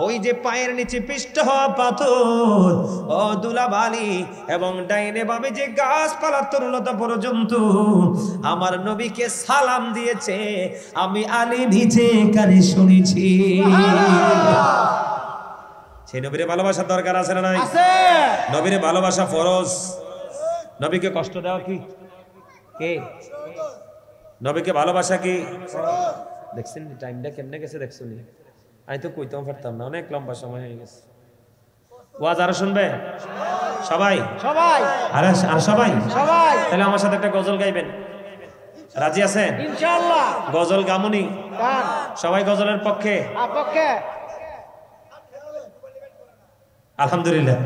ওই যে পায়ের নিচে পিষ্ট হওয়া পাথর, ও দুলাবালি, এবং ডাইনে বামে যে গাছপালা তরুলতা পর্যন্ত আমার নবীকে সালাম দিয়েছে, আমি আলী নিজে কানে শুনেছি। সেই নবীরে ভালোবাসার দরকার আছে না নাই? আছে। নবীরে ভালোবাসা ফরজ। নবীকে কষ্ট দেওয়া কি? কে? নবীকে ভালোবাসা কি? দেখছেন টাইমটা কেমনে গেছে? দেখছেন, আমি তো কইতেও পারতাম না, অনেক লম্বা সময় হয়ে গেছে। ওয়াজ আরো শুনবে সবাই সবাই আর সবাই সবাই তাহলে আমার সাথে একটা গজল গাইবেন, রাজি আছেন? ইনশাআল্লাহ। গজল গামুনি গান সবাই গজলের পক্ষে? আপকে আলহামদুলিল্লাহ,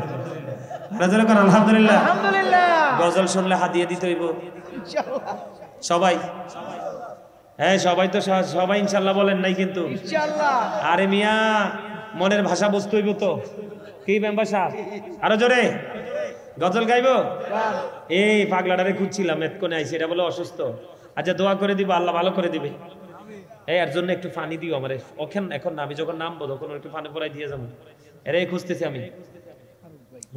আলহামদুলিল্লাহ। আলহামদুলিল্লাহ। গজল শুনলে হাদিয়া দিতে হইব ইনশাআল্লাহ সবাই। হ্যাঁ সবাই তো সবাই ইনশাল্লাহ বলেন নাই কিন্তু। ইনশাআল্লাহ। আরে মিয়া মনের ভাষা বুঝতে হইব তো, কি মেম্বার সাহেব আরো জোরে গজল গাইবো? গান এই পাগলাটারে খুঁজছিলাম, এতক্ষণে আইসি, এটা বলে অসুস্থ। আচ্ছা দোয়া করে দিব, আল্লাহ ভালো করে দিবে। এই এর জন্য একটু পানি দিও আমারে, এখন না, আমি যখন নামবো তখন একটু পানি পড়াই দিয়ে যাবো, এরাই খুঁজতেছি আমি।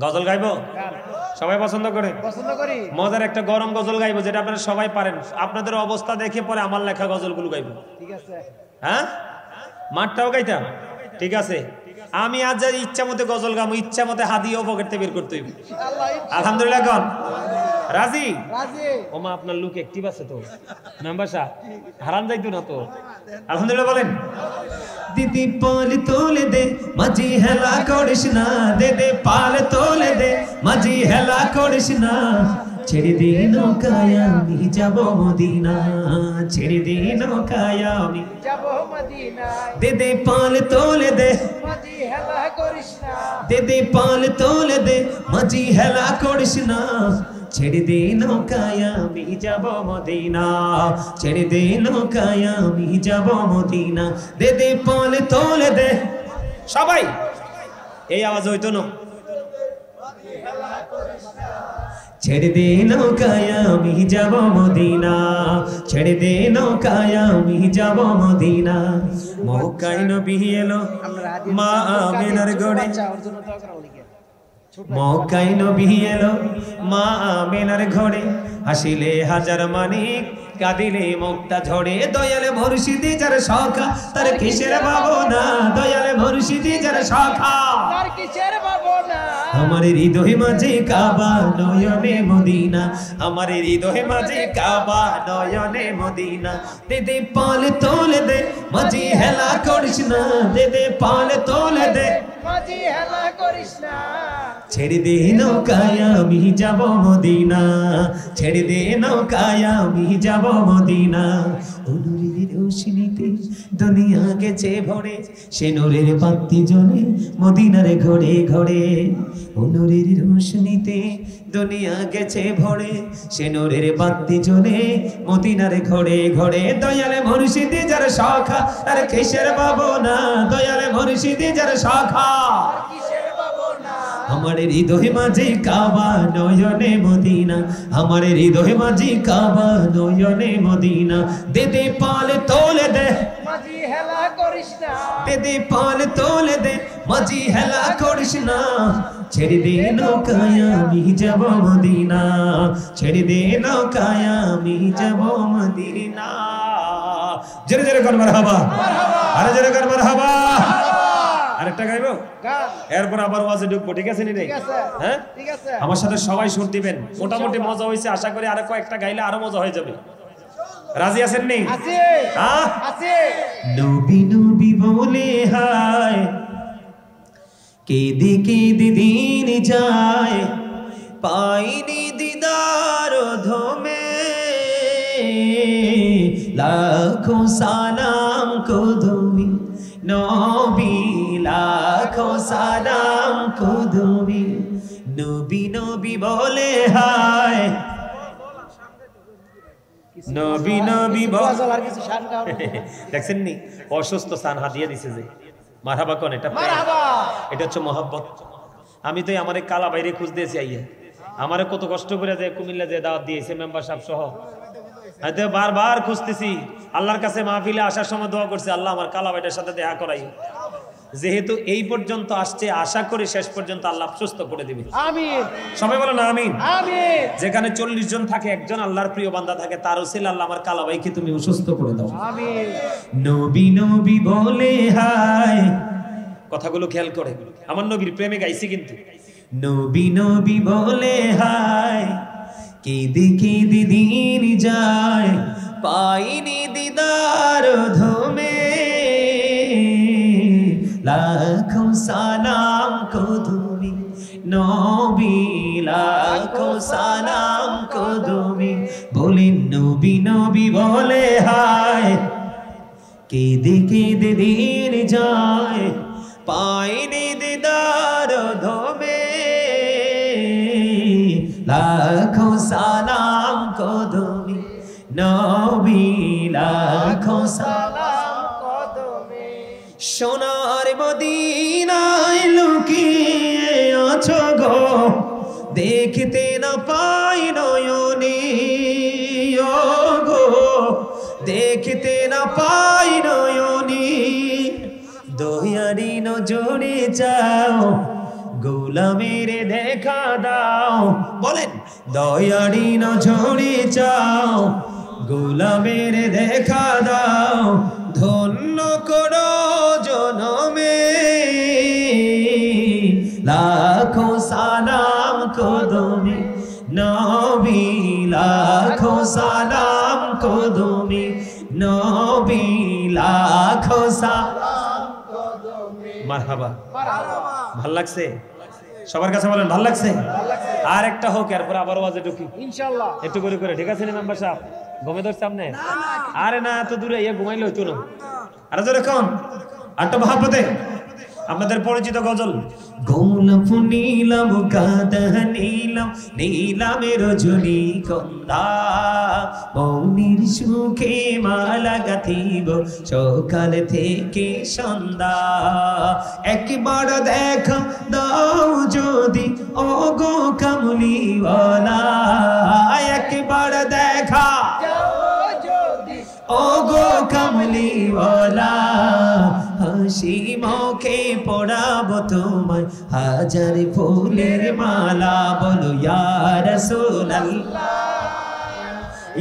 গজল গাইবো? গান সবাই পছন্দ করে? পছন্দ করি। মজার একটা গরম গজল গাইবো যেটা আপনারা সবাই পারেন। আপনাদের অবস্থা দেখে পরে আমার লেখা গজলগুলো গাইবো। ঠিক আছে। হ্যাঁ মাঠটাও গাইতাম, ঠিক আছে। আমি আজ যাই ইচ্ছা মতো গজল গামো, ইচ্ছা মতো হাদিও পকেটে বের করতে হইব। আলহামদুলিল্লাহ গান রাজি? রাজি। ওমা আপনার লুক অ্যাক্টিভ আছে তো মেম্বার সাহেব, হারান যাইতো না তো। আলহামদুলিল্লাহ বলেন। দিদি পাল তোলে দে মাঝি হেলা করিস না, দে দে পাল তোলে দে মাঝি হেলা করিস না, ছেড়ে দে নৌকায় আমি যাব মদিনা, ছেড়ে দে নৌকায় আমি যাব মদিনায়। দে দে পাল তোলে দে মাঝি হেলা করিস না, দে দে পাল তোলে দে মাঝি হেলা করিস না, ছেড়ে দে নৌকায় আমি যাব মদিনা, ছেড়ে দে নৌকায় আমি যাব মদিনা, দে দে পাল তোলে দে। সবাই এই আওয়াজ হইতো না, ছেড়ে দে নৌকায় আমি যাব মদিনা, ছেড়ে দে নৌকায় আমি যাব মদিনা। মক্কায় নবী এলো মা আমিনার গড়ে, মক্কায় নবী এলো মা আমিনার ঘরে, হাসিলে হাজার মানিক কাঁদিলে মুক্তা ঝরে, দয়ালে মুর্শিদি যার সখা তার কিসের ভাবনা, দয়ালে মুর্শিদি যার সখা তার কিসের ভাবনা। আমার হৃদয় মাঝে কাবা নয়নে মদিনা, আমার হৃদয় মাঝে কাবা নয়নে মদিনা, দে দে পাল তোলে দে মাঝি হেলা করিস না, দে দে পাল তোলে দে মাঝি হেলা করিস না, ছেড়ে দে নৌকায় আমি যাব মদিনা, ছেড়ে দে নৌকায় আমি যাব মদিনা। নূরের রোশনীতে দুনিয়া গেছে ভরে, সে নূরের বাতি জ্বলে মদিনার ঘরে ঘরে, নূরের রোশনীতে দুনিয়া গেছে ভরে, সে নূরের বাতি জ্বলে মদিনার ঘরে ঘরে, দয়ালে মুর্শিদি যার সখা আর কিসের ভাবনা, দয়ালে মুর্শিদি যার সখা কিসের ভাবনা। আমার হৃদয় মাঝে কাবা নয়নে মদিনা, আমার হৃদয় মাঝে কাবা নয়নে মদিনা, দে দে পাল তোলে দে মাঝি হেলা করিস না, দে দে পাল তোলে দে মাঝি হেলা করিস না, ছেড়ে দে নৌকায় আমি যাব মদিনা, ছেড়ে দে নৌকায় আমি যাব মদিনা। জোরে জোরে কর মারহাবা, আরে জোরে কর মারহাবা। আরেকটা গাইবো? গান এরপর আবার ওয়াজে ঢুকবো, ঠিক আছে নি? ঠিক আছে। হ্যাঁ ঠিক আছে। আমার সাথে সবাই সুর দিবেন। মোটামুটি মজা হয়েছে, আশা করি আরো কয়েকটা গাইলে আরো মজা হয়ে যাবে। রাজি আছেন নি? আছে হ্যাঁ আছে। নবী নবী বলে হায়, কেঁদে কেঁদে দিন যায়, পাইনি দিদার ধমে, লাখো সালাম কুদুমি নবী, লাখো সালাম কুদুমি, নবী নবী বলে হায়, নবী নবী বলে। আর কিছু শান গাও। দেখছেন নি অসুস্থ সান হাদিয়া দিছে যে, মারহাবা কোন এটা? মারহাবা। এটা হচ্ছে মহব্বত। আমি তো আমার কালা বাইরে খুঁজ দিয়েছি আইয়া, আমারে কত কষ্ট করে যে কুমিল্লা যে দাওয়াত দিয়েছে মেম্বার সাহেব সহ, হয়তো বারবার খুঁজতেছি। আল্লাহর কাছে মাহফিলে আসার সময় দোয়া করছি, আল্লাহ আমার কালা বাইটার সাথে দেখা করাই। যেহেতু এই পর্যন্ত আসছে, আশা করি শেষ পর্যন্ত আল্লাহ সুস্থ করে দিবে। আমিন। সবাই বলো না আমিন। আমিন। যেখানে 40 জন থাকে, একজন আল্লাহর প্রিয় বান্দা থাকে, তার উসিলা আল্লাহ আমার কালা ভাইকে তুমি সুস্থ করে দাও। আমিন। নবী নবী বলে হায়, কথাগুলো খেয়াল করে, আমার নবীর প্রেমে গাইছি কিন্তু। নবী নবী বলে হায়, কেঁদে কেঁদে দিন যায়, পাইনি দিদার ধমে, লাখো সালাম কুদুমি নবী লাখো সালাম কদমে বলেন নবী নবী বলে হায় কেঁদে কেঁদে দিন যায় পাইনি দিদার ধমে লাখো সালাম কদমে নবী লাখো সালাম কদমে সোনার মদিনায় লুকিয়ে আছো গো দেখতে না পাই নয়নে ও গো দেখতে না পাই নয়নে দয়ারি নজরে যাও গোলামের দেখা দাও বলেন দয়ারি নজরে যাও গোলামের দেখা দাও ধন্য করো জনমে লাখো সালাম কদমে নবী লাখো সালাম কদমে নবী লাখো সালাম কদমে মারহাবা ভাল লাগছে সবার কাছে বলেন ভাল লাগছে আর একটা হোক এরপর আবার ওয়াজে ঢুকি ইনশাআল্লাহ একটু করে করে ঠিক আছে না মেম্বার সাহেব ঘুমে ধর সামনে আরে না এত দূরে ইয়া ঘুমাইলে হইতো না আরে জোরে কোন আটটা মহাব্বতে আপনাদের পরিচিত গজল গোলাপ নীলাম গাদা নীলাম নীলামের রজনীগন্ধা মৌনির সুখে মালা গাঁথিব সকাল থেকে সন্ধ্যা একবার দেখা দাও যদি ও গো কামলিওয়ালা একবার দেখা ও গো কামলিওয়ালা হাসি মুখে পড়াবো তোমায় হাজার ফুলের মালা বলো ইয়া রাসূলুল্লাহ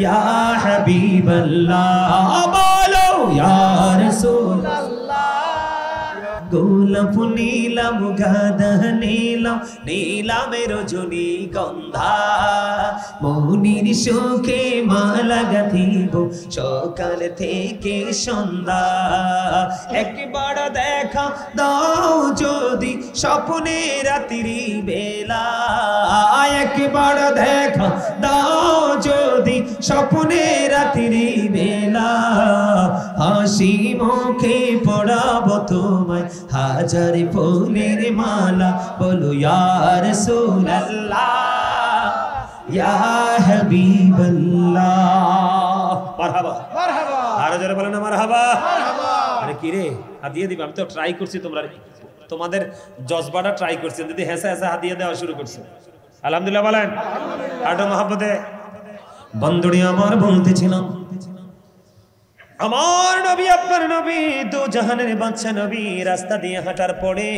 ইয়া হাবিবাল্লাহ বলো ইয়া রাসূলুল্লাহ গোলাপ নীলাম গাদা নীলাম নীলামের রজনীগন্ধা মৌনির সুখে মালা গাঁথিব সকাল থেকে সন্ধ্যা একবার দেখা দাও যদি স্বপ্নে রাত্রি বেলা একবার দেখা দাও যদি স্বপ্নে রাত্রি বেলা হাসি মুখে পড়াবো তোমায় হাজার ফুলের মালা বলো ইয়া রাসূলুল্লাহ ইয়া হাবিবাল্লাহ মারহাবা মারহাবা আরে জোরে বলেন মারহাবা মারহাবা আরে কি রে হাদিয়া দিবা আমি তো ট্রাই করছি তোমাদের জজবাটা ট্রাই করছি যদি হেসা হেসা হাদিয়া দেওয়া শুরু করছে আলহামদুলিল্লাহ বলেন আটো মহব্বতে বন্ধুরি আমার বলতেছিলাম আমার নবী আপনার নবী দু জাহানের বাদশা নবী রাস্তা দিয়ে হাঁটার পরে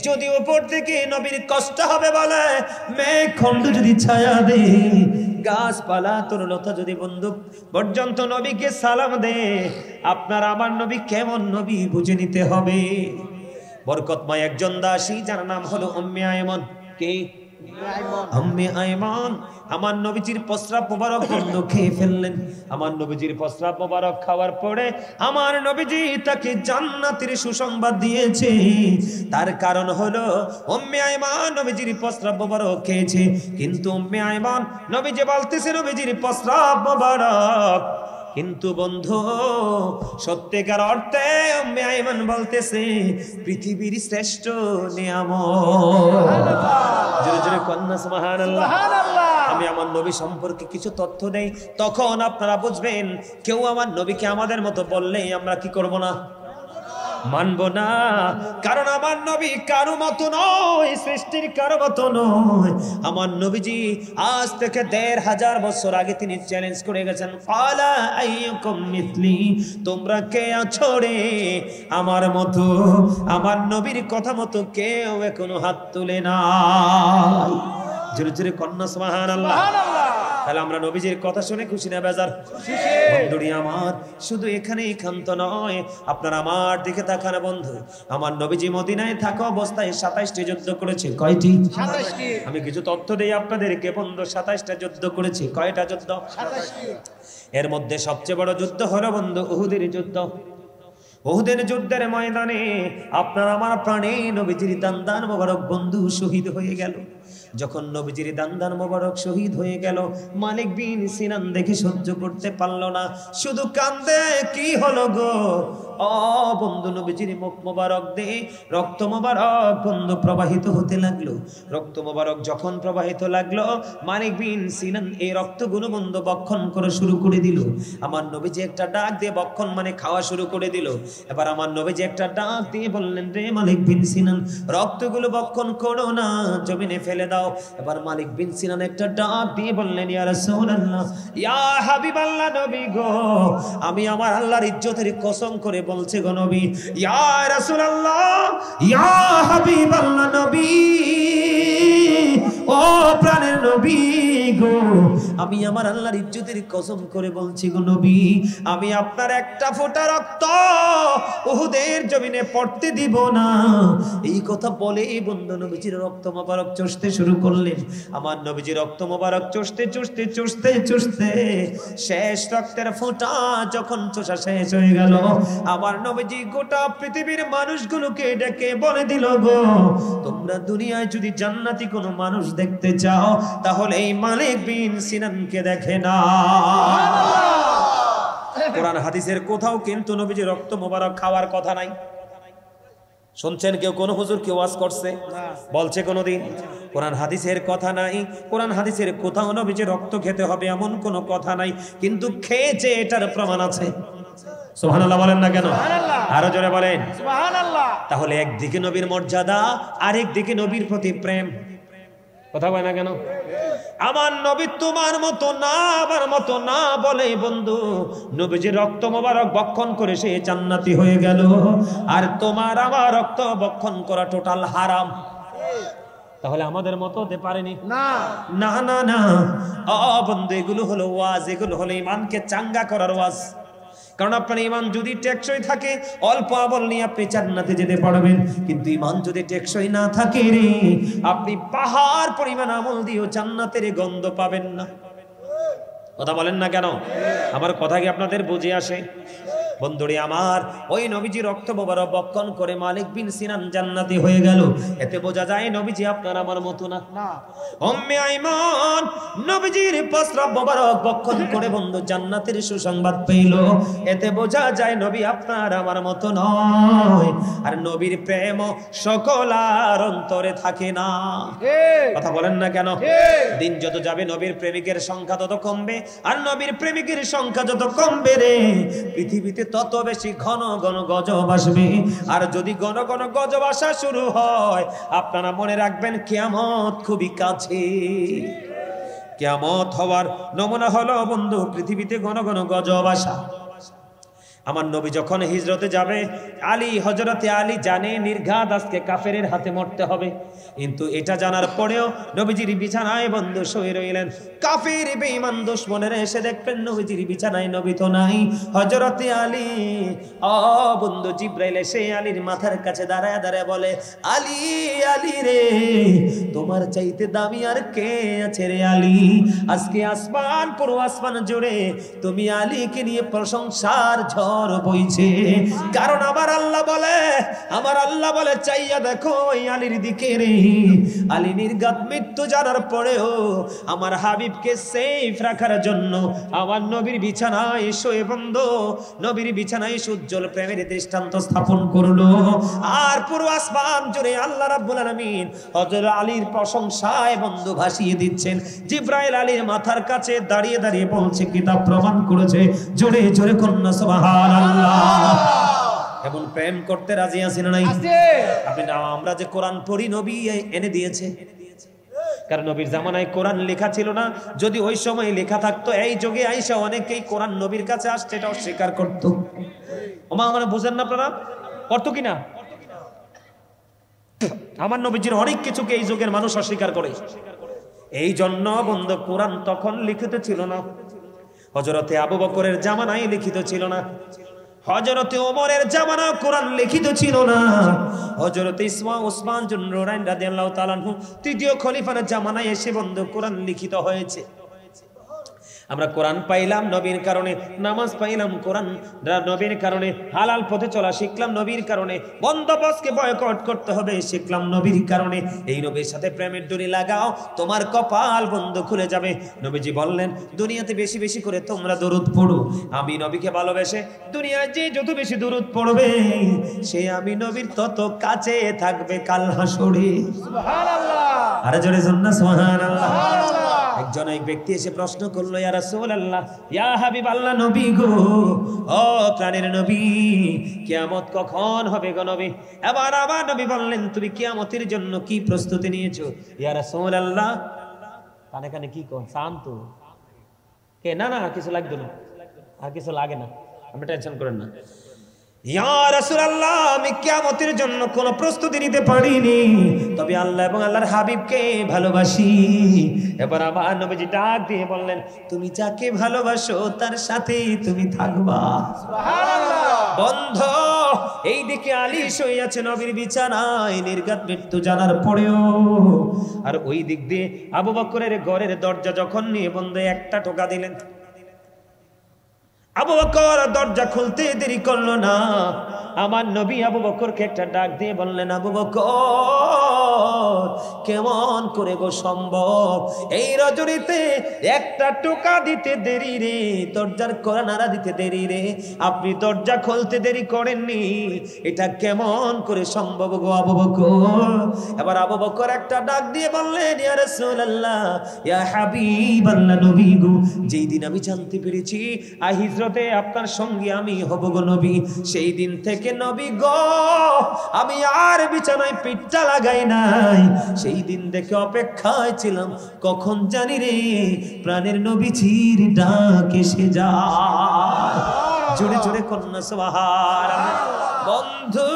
যদি উপর থেকে নবীর কষ্ট হবে বলে মেঘখণ্ড যদি ছায়া দে গাছপালা তরুলতা যদি বন্ধু পর্যন্ত নবীকে সালাম দে আপনার আমার নবী কেমন নবী বুঝে নিতে হবে বরকতময় একজন দাসী যার নাম হলো উম্মে আয়মন কে উম্মে আয়মন আমার নবীজির প্রস্রাব মোবারক বন্ধ খেয়ে ফেললেন আমার নবীজির প্রস্রাব মোবারক খাওয়ার পরে আমার নবীজি তাকে জান্নাতের সুসংবাদ দিয়েছে তার কারণ হলো উম্মে আয়মন নবীজির প্রস্রাব মোবারক খেয়েছে কিন্তু উম্মে আয়মন নবীজি বলতেছে নবীজির প্রস্রাব মোবারক কিন্তু বন্ধু সত্যিকার অর্থে উম্মে আয়মন বলতেছে পৃথিবীর শ্রেষ্ঠ নিয়ামত জোরে জোরে কন্যা সুবহানাল্লাহ আমি আমার নবী সম্পর্কে কিছু তথ্য দেই তখন আপনারা বুঝবেন কেউ আমার নবীকে আমাদের মতো বললেই আমরা কি করব না মানব না কারণ আমার নবী কারো মতো নয় সৃষ্টির কারো মতো নয় আমার নবীজি আজ থেকে ১৫০০ বছর আগে তিনি চ্যালেঞ্জ করে গেছেন ফালা আইয়ুকুম মিথলি তোমরা কে আছো রে আমার মতো আমার নবীর কথা মতো কেউ এখনো হাত তুলে নাই জোরে জোরে কন্যা সুবহানাল্লাহ তাহলে আমরা নবীজির কথা শুনে খুশি না বেজার বন্ধুরি আমার শুধু এখানেই ক্ষান্ত নয় আপনারা আমার দিকে তাকান বন্ধু আমার নবীজি মদিনায় থাকা অবস্থায় ২৭টি যুদ্ধ করেছে কয়টি ২৭টি আমি কিছু তথ্য দেই আপনাদেরকে বন্ধু ২৭টা যুদ্ধ করেছে কয়টা যুদ্ধ ২৭টি এর মধ্যে সবচেয়ে বড় যুদ্ধ হলো বন্ধু উহুদের যুদ্ধ উহুদের যুদ্ধের ময়দানে আপনার আমার প্রাণে নবীজির দান মোবারক বন্ধু শহীদ হয়ে গেল যখন নবীজির দান্দান মোবারক শহীদ হয়ে গেল, মালিক বিন সিনান দেখে সহ্য করতে পারল না, শুধু কান্দে। কি হলো গো? ও বন্ধু, নবীজির মুখ মোবারক দিয়ে রক্ত মোবারক বন্ধু প্রবাহিত হতে লাগলো। রক্ত মোবারক যখন প্রবাহিত লাগলো, মালিক বিন সিনান এই রক্তগুলো বন্ধু বক্ষণ করা শুরু করে দিল। আমার নবীজি একটা ডাক দিয়ে, বক্ষণ মানে খাওয়া শুরু করে দিল। এবার আমার নবীজি একটা ডাক দিয়ে বললেন, রে মালিক বিন সিনান, রক্তগুলো বক্ষণ করো না, জমিনে ফেলে দাও। এবার মালিক বিন সিনান একটা ডাক দিয়ে বললেন, ইয়া রাসূলুল্লাহ, ইয়া হাবিবাল্লাহ, নবী গো, আমি আমার আল্লাহর ইজ্জতের কসম করে বলছি গো নবী, ইয়া রাসূলুল্লাহ, ইয়া হাবিবাল্লাহ, নবী, ও প্রাণের নবী গো, আমি আমার আল্লাহর ইজ্জতের কসম করে বলছি গো নবী, আমি আপনার একটা ফোঁটা রক্ত উহুদের জমিনে পড়তে দিব না। এই কথা বলে বন্ধু নবীজির রক্ত মোবারক চুষতে শুরু করলেন। আমার নবীজি রক্ত মোবারক চুষতে চুষতে চুষতে চুষতে শেষ রক্তের ফোঁটা যখন চোষা শেষ হয়ে গেল, আমার নবীজি গোটা পৃথিবীর মানুষগুলোকে ডেকে বলে দিল, গো তোমরা দুনিয়ায় যদি জান্নাতি কোনো মানুষ দেখতে চাও, তাহলে এই মালিক বিন সিনানকে দেখে না। কোরআন হাদিসের কোথাও কিন্তু নবীজি রক্ত মোবারক খাওয়ার কথা নাই। শুনছেন কেউ? কোন হুজুর কেউ ওয়াজ করছে? বলছে কোনদিন? কোরআন হাদিসের কথা নাই। কোরআন হাদিসের কোথাও নবীজি রক্ত খেতে হবে এমন কোনো কথা নাই, কিন্তু খেয়েছে এটার প্রমাণ আছে। সুবহানাল্লাহ বলেন না কেন? আরো জোরে বলেন সুবহানাল্লাহ। তাহলে একদিকে নবীর মর্যাদা, আরেকদিকে নবীর প্রতি প্রেম। কথা বলে না কেন? আমার নবী তোমার মতো না, আমার মতো না বলে বন্ধু নবীজির রক্ত মোবারক বক্ষণ করে সে জান্নাতি হয়ে গেল, আর তোমার আমার রক্ত বক্ষণ করা টোটাল হারাম। তাহলে আমাদের মতো হতে পারেনি? না না না না। বন্ধু, এগুলো হলো ওয়াজ, এগুলো হলো ইমানকে চাঙ্গা করার ওয়াজ। কারণ আপনার ইমান যদি টেকসই থাকে, অল্প আমল নিয়ে আপনি জান্নাতে যেতে পারবেন, কিন্তু ইমান যদি টেকসই না থাকে রে, আপনি পাহাড় পরিমাণ আমল দিয়েও জান্নাতের গন্ধ পাবেন না। কথা বলেন না কেন? আমার কথা কি আপনাদের বুঝে আসে? বন্ধুরে আমার, ওই নবীজি রক্ত মোবারক বক্ষণ করে মালিক বিন সিনান জান্নাতি হয়ে গেল। এতে বোঝা যায় নবীজি আপনার আমার মতো না। উম্মে আইমান নবীজির প্রস্রাব মোবারক বক্ষণ করে বন্ধু জান্নাতের সুসংবাদ পেল। এতে বোঝা যায় নবী আপনার আমার মতো নয়। আর নবীর প্রেম সকলার অন্তরে থাকে না। কথা বলেন না কেন? দিন যত যাবে নবীর প্রেমিকের সংখ্যা তত কমবে, আর নবীর প্রেমিকের সংখ্যা যত কমবে রে, পৃথিবীতে তত বেশি ঘন ঘন গজব আসবে। আর যদি ঘন ঘন গজব আসা শুরু হয়, আপনারা মনে রাখবেন কিয়ামত খুবই কাছে। কিয়ামত হওয়ার নমুনা হলো বন্ধু পৃথিবীতে ঘন ঘন গজব আসা। আমার নবী যখন হিজরতে যাবে, আলী, হযরতে আলী জানে নির্ঘাত আজকে কাফেরের হাতে মরতে হবে, কিন্তু এটা জানার পরেও নবীজির বিছানায় বন্ধু শুয়ে রইলেন। কাফের বেঈমান দুশমনেরা এসে দেখবেন নবীজির বিছানায় নবী তো নাই। হযরতে আলী, বন্ধু জিবরাইল এসে আলীর মাথার কাছে দাঁড়ায় দাঁড়ায় বলে, আলী, আলী রে, তোমার চাইতে দামি আর কে আছে রে আলী? আজকে আসমান, পুরো আসমান জুড়ে তুমি আলীকে নিয়ে প্রশংসার ঝড় বইছে। কারণ আমার আল্লাহ বলে চাইয়া দেখো ওই আলীর দিকে রে। আলী নির্ঘাত মৃত্যু জানার পরেও আমার হাবিবকে সেফ রাখার জন্য আমার নবীর বিছানায় শুয়ে বন্ধু নবীর বিছানায় উজ্জ্বল প্রেমের দৃষ্টান্ত স্থাপন করলো। আর পুরো আসমান জুড়ে আল্লাহ রাব্বুল আলামিন হযরত আলীর প্রশংসায় বন্ধু ভাসিয়ে দিচ্ছেন। জিবরাইল আলীর মাথার কাছে দাঁড়িয়ে দাঁড়িয়ে বলছে, কিতাব প্রমাণ করেছে, জোরে জোরে কন্যা সুবহানাল্লাহ। এমন প্রেম করতে রাজি আছেন না নাই? আপনি না, আমরা যে কোরআন পড়ি নবী এনে দিয়েছে। কারণ নবীর জামানায় কোরআন লেখা ছিল না। যদি ওই সময় লেখা থাকতো, এই যুগে আইসা অনেকেই কোরআন নবীর কাছে আসছে এটা অস্বীকার করতো। ওমা আমরা বুঝেন না আপনারা? করতো কিনা? আমার নবীজির অনেক কিছুকে এই যুগের মানুষ অস্বীকার করে। এই জন্য বন্ধু কোরআন তখন লিখিত ছিল না। হযরতে আবু বকরের জামানায় লিখিত ছিল না। হযরতে ওমরের জামানায় কোরআন লিখিত ছিল না। হযরতে উসমান জুন্নুরাইন রাদিয়াল্লাহু তাআলা আনহু তৃতীয় খলিফার জামানায় এসে বন্ধু কোরআন লিখিত হয়েছে। আমরা কোরআন পাইলাম নবীর কারণে, নামাজ পাইলাম কোরআন নবীর কারণে, হালাল পথে চলা শিখলাম নবীর কারণে, বন্দোবস্তকে বয়কট করতে হবে শিখলাম নবীর কারণে। এই নবীর সাথে প্রেমের ডোরি লাগাও, তোমার কপাল বন্ধ খুলে যাবে। নবীজি বললেন, দুনিয়াতে বেশি বেশি করে তোমরা দরুদ পড়ো। আমি নবীকে ভালোবেসে দুনিয়ায় যে যত বেশি দরুদ পড়বে, সে আমি নবীর তত কাছে থাকবে কাল হাসরে। সুবহানাল্লাহ। আরে জোরে সুন্নাহ সুবহানাল্লাহ। একজন এক ব্যক্তি এসে প্রশ্ন করলো, ইয়া রাসূলুল্লাহ, ইয়া হাবিবাল্লাহ, নবী গো, ও প্রাণের নবী, কিয়ামত কখন হবে গো নবী? এবার আবার নবী বললেন, তুমি কিয়ামতের জন্য কি প্রস্তুতি নিয়েছো? ইয়া রাসূলুল্লাহ, কানে কানে কি কন, শান্ত কে? না না, আর কিছু লাগবে না, আর কিছু লাগে না, আপনি টেনশন করেন না। ইয়া রাসূলুল্লাহ, আমি কিয়ামতের জন্য কোনো প্রস্তুতি নিতে পারিনি, তবে আল্লাহ এবং আল্লাহর হাবিবকে ভালোবাসি। এবার আবার নবীজি ডাক দিয়ে বললেন, তুমি যাকে ভালোবাসো তার সাথেই তুমি থাকবা। সুবহানাল্লাহ। বন্ধ এইদিকে আলী শুয়ে আছে নবীর বিছানায়, নির্ঘাত মৃত্যু জানার পরেও, আর ওই দিক দিয়ে আবু বকরের ঘরের দরজা যখন নিয়ে বন্ধ একটা টোকা দিলেন, আবু বকর দরজা খুলতে দেরি করলো না। আমার নবী আবু বকরকে একটা ডাক দিয়ে বললেন, আবু বকর, কেমন করে গো সম্ভব এই রজনীতে একটা টোকা দিতে দেরি রে, দরজার কড়া নাড়া দিতে দেরি রে, আপনি দরজা খুলতে দেরি করেননি, এটা কেমন করে সম্ভব গো আবু বকর? এবার আবু বকর একটা ডাক দিয়ে বললেন, ইয়া রাসূলুল্লাহ, ইয়া হাবিবাল্লাহ, নবী গো, যেই দিন আমি জানতে পেরেছি হিজরতে আপনার সঙ্গে আমি হব গো নবী, সেই দিন থেকে নবী গো আমি আর বিছানায় পিঠটা লাগাই নাই। সেই দিন দেখে অপেক্ষায় ছিলাম, কখন জানি রে প্রাণের নবীজির ডাক এসে যায়। জোরে জোরে কন্যা সুবহানাল্লাহ। বন্ধু,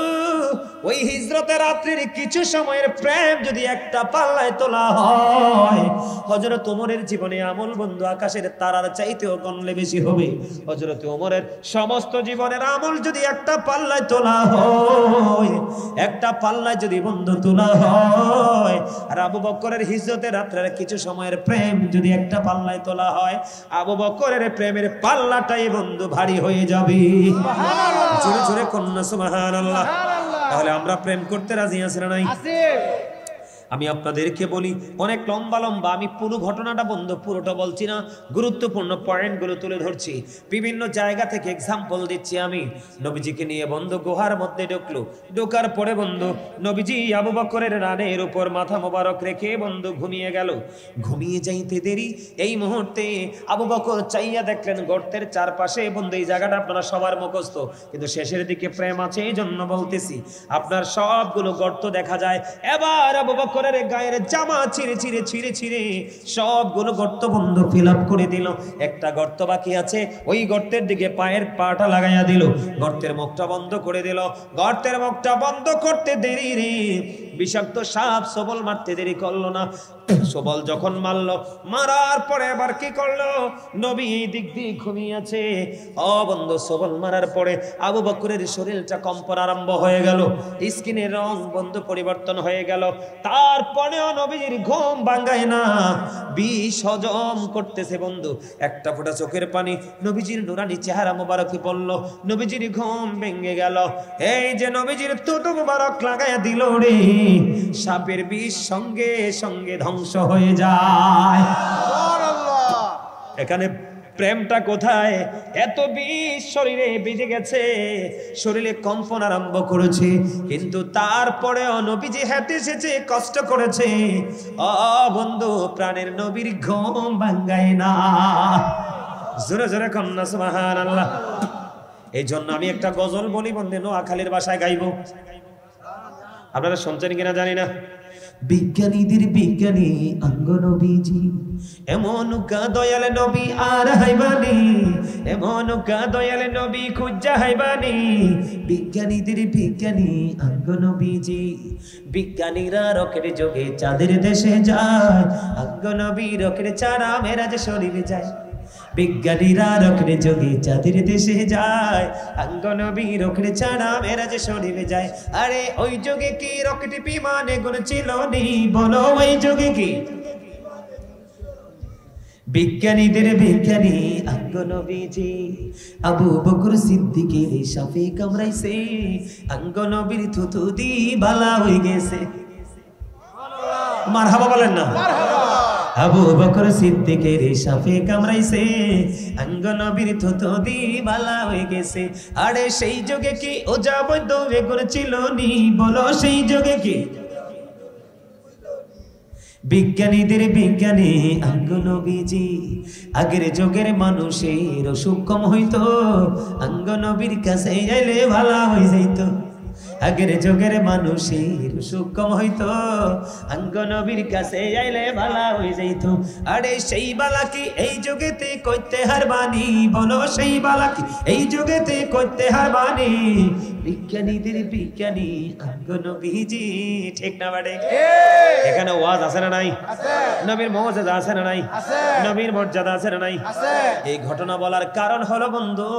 ওই হিজরতের রাত্রির কিছু সময়ের প্রেম যদি একটা পাল্লায় তোলা হয়, হযরত ওমরের জীবনে আমল বন্ধু আকাশের তারার চাইতেও গণলে বেশি হবে। হযরত ওমরের সমস্ত জীবনের আমল যদি একটা পাল্লায় তোলা হয়, একটা পাল্লায় যদি বন্ধু তোলা হয়, আর আবু বকরের হিজরতের রাত্রের কিছু সময়ের প্রেম যদি একটা পাল্লায় তোলা হয়, আবু বকরের প্রেমের পাল্লাটাই বন্ধু ভারী হয়ে যাবে। সুবহানাল্লাহ। জোরে জোরে কন্যা সুবহানাল্লাহ। তাহলে আমরা প্রেম করতে রাজি আছি না নাই? আমি আপনাদেরকে বলি, অনেক লম্বা লম্বা, আমি পুরো ঘটনাটা বন্ধু পুরোটা বলছি না, গুরুত্বপূর্ণ পয়েন্টগুলো তুলে ধরছি, বিভিন্ন জায়গা থেকে এক্সাম্পল দিচ্ছি। আমি নবীজিকে নিয়ে বন্ধু গুহার মধ্যে ঢুকলো, ঢোকার পরে বন্ধু নবীজি আবু বকরের রানের উপর মাথা মোবারক রেখে বন্ধু ঘুমিয়ে গেল। ঘুমিয়ে যাইতে দেরি, এই মুহূর্তে আবু বকর চাইয়া দেখলেন গর্তের চারপাশে, বন্ধু এই জায়গাটা আপনারা সবার মুখস্থ, কিন্তু শেষের দিকে প্রেম আছে এই জন্য বলতেছি, আপনার সবগুলো গর্ত দেখা যায়। এবার আবু বকর গায়ের জামা ছিঁড়ে ছিঁড়ে ছিঁড়ে ছিঁড়ে সবগুলো গর্ত বন্ধ ফিল আপ করে দিল। একটা গর্ত বাকি আছে, ওই গর্তের দিকে পায়ের পাটা লাগাইয়া দিল, গর্তের মুখটা বন্ধ করে দিল। গর্তের মুখটা বন্ধ করতে দেরি রে, বিষাক্ত সাপ সবল মারতে দেরি করলো না। সবল যখন মারলো, মারার পরে আবার কি করলো, নবী এই দিক দিয়ে ঘুমিয়ে আছে। ও বন্ধু, সবল মারার পরে আবু বকরের শরীরটা কম্পন আরম্ভ হয়ে গেল, স্কিনের রং বন্ধু পরিবর্তন হয়ে গেল। তারপরেও নবীজির ঘুম ভাঙায় না, বিষ হজম করতেছে বন্ধু, একটা ফোঁটা চোখের পানি নবীজির নুরানি চেহারা মোবারকে পড়ল, নবীজির ঘুম ভেঙে গেল। এই যে নবীজির তুতু মোবারক লাগাইয়া দিল রে, সাপের বিষ সঙ্গে সঙ্গে ধ্বংস হয়ে যায়। এখানে প্রেমটা কোথায়? এত বিষ শরীরে বেজে গেছে, শরীরে কম্পন আরম্ভ করেছে, কিন্তু তারপরেও নবীজি হেঁটে এসেছে, কষ্ট করেছে। ও বন্ধু, প্রাণের নবীর ঘুম ভাঙায় না। জোরে জোরে কন্যা সুবহানাল্লাহ। এই জন্য আমি একটা গজল বলি বন্ধু, নোয়াখালীর ভাষায় গাইবো, আপনারা শুনছেন কিনা জানি না। বিজ্ঞানীদের বিজ্ঞানী অঙ্গ নবীজি, এমন কা দয়াল নবী আর হাইবানি, এমন কা দয়াল নবী খুঁজা হাইবানি। বিজ্ঞানীদের বিজ্ঞানী অঙ্গ নবীজি, বিজ্ঞানীরা রকেট যোগে চাঁদের দেশে যায়, অঙ্গ নবী রকেট ছাড়া মেরাজ শরীরে যায়। বিজ্ঞানীরা রকেটে যোগে চাঁদের দেশে যায়, অঙ্গ নবী রকেট ছাড়া মেরাজ শরীরে যায়। আরে ওই যোগে কি রকেট বিমানে গুণ ছিল নি, বলো ওই যোগে কি? বিজ্ঞানীদের বিজ্ঞানী আঙ্গ নবীজি আবু বকর সিদ্দিকের সাপে কামড়াইছে, আঙ্গ নবীর থুতু দি বালা হয়ে গেছে। মারহাবা বলেন না। আবু বকর সিদ্দিকের সাপে কামড়াইছে, আঙ্গ নবীর থুতু দি বালা হয়ে গেছে। আরে সেই যুগে কি ওজা বৈদ্য করেছিল নি, বলো সেই যুগে কি? বিজ্ঞানীদের বিজ্ঞানী আঙ্গ নবীজি আগের যুগের মানুষের অসুখ কম হইতো, আঙ্গ নবীর কাছে এলে ভালো হয়ে যাইত। আগের যুগের মানুষের অসুখ কম হইতো, আঙ্গ নবীর কাছে আইলে ভালো হয়ে যাইত। আরে সেই বালা কি এই যুগেতে কইতে হারবানি, বলো সেই বালা কি এই যুগেতে কইতে হারবানি? বিজ্ঞানীদের বিজ্ঞানী আঙ্গ নবীজি, ঠিক না বাড়ে? এখানে ওয়াজ আছে না নাই? নবীর মর্যাদা আছে না নাই? নবীর মর্যাদা আছে না নাই? এই ঘটনা বলার কারণ হলো বন্ধু,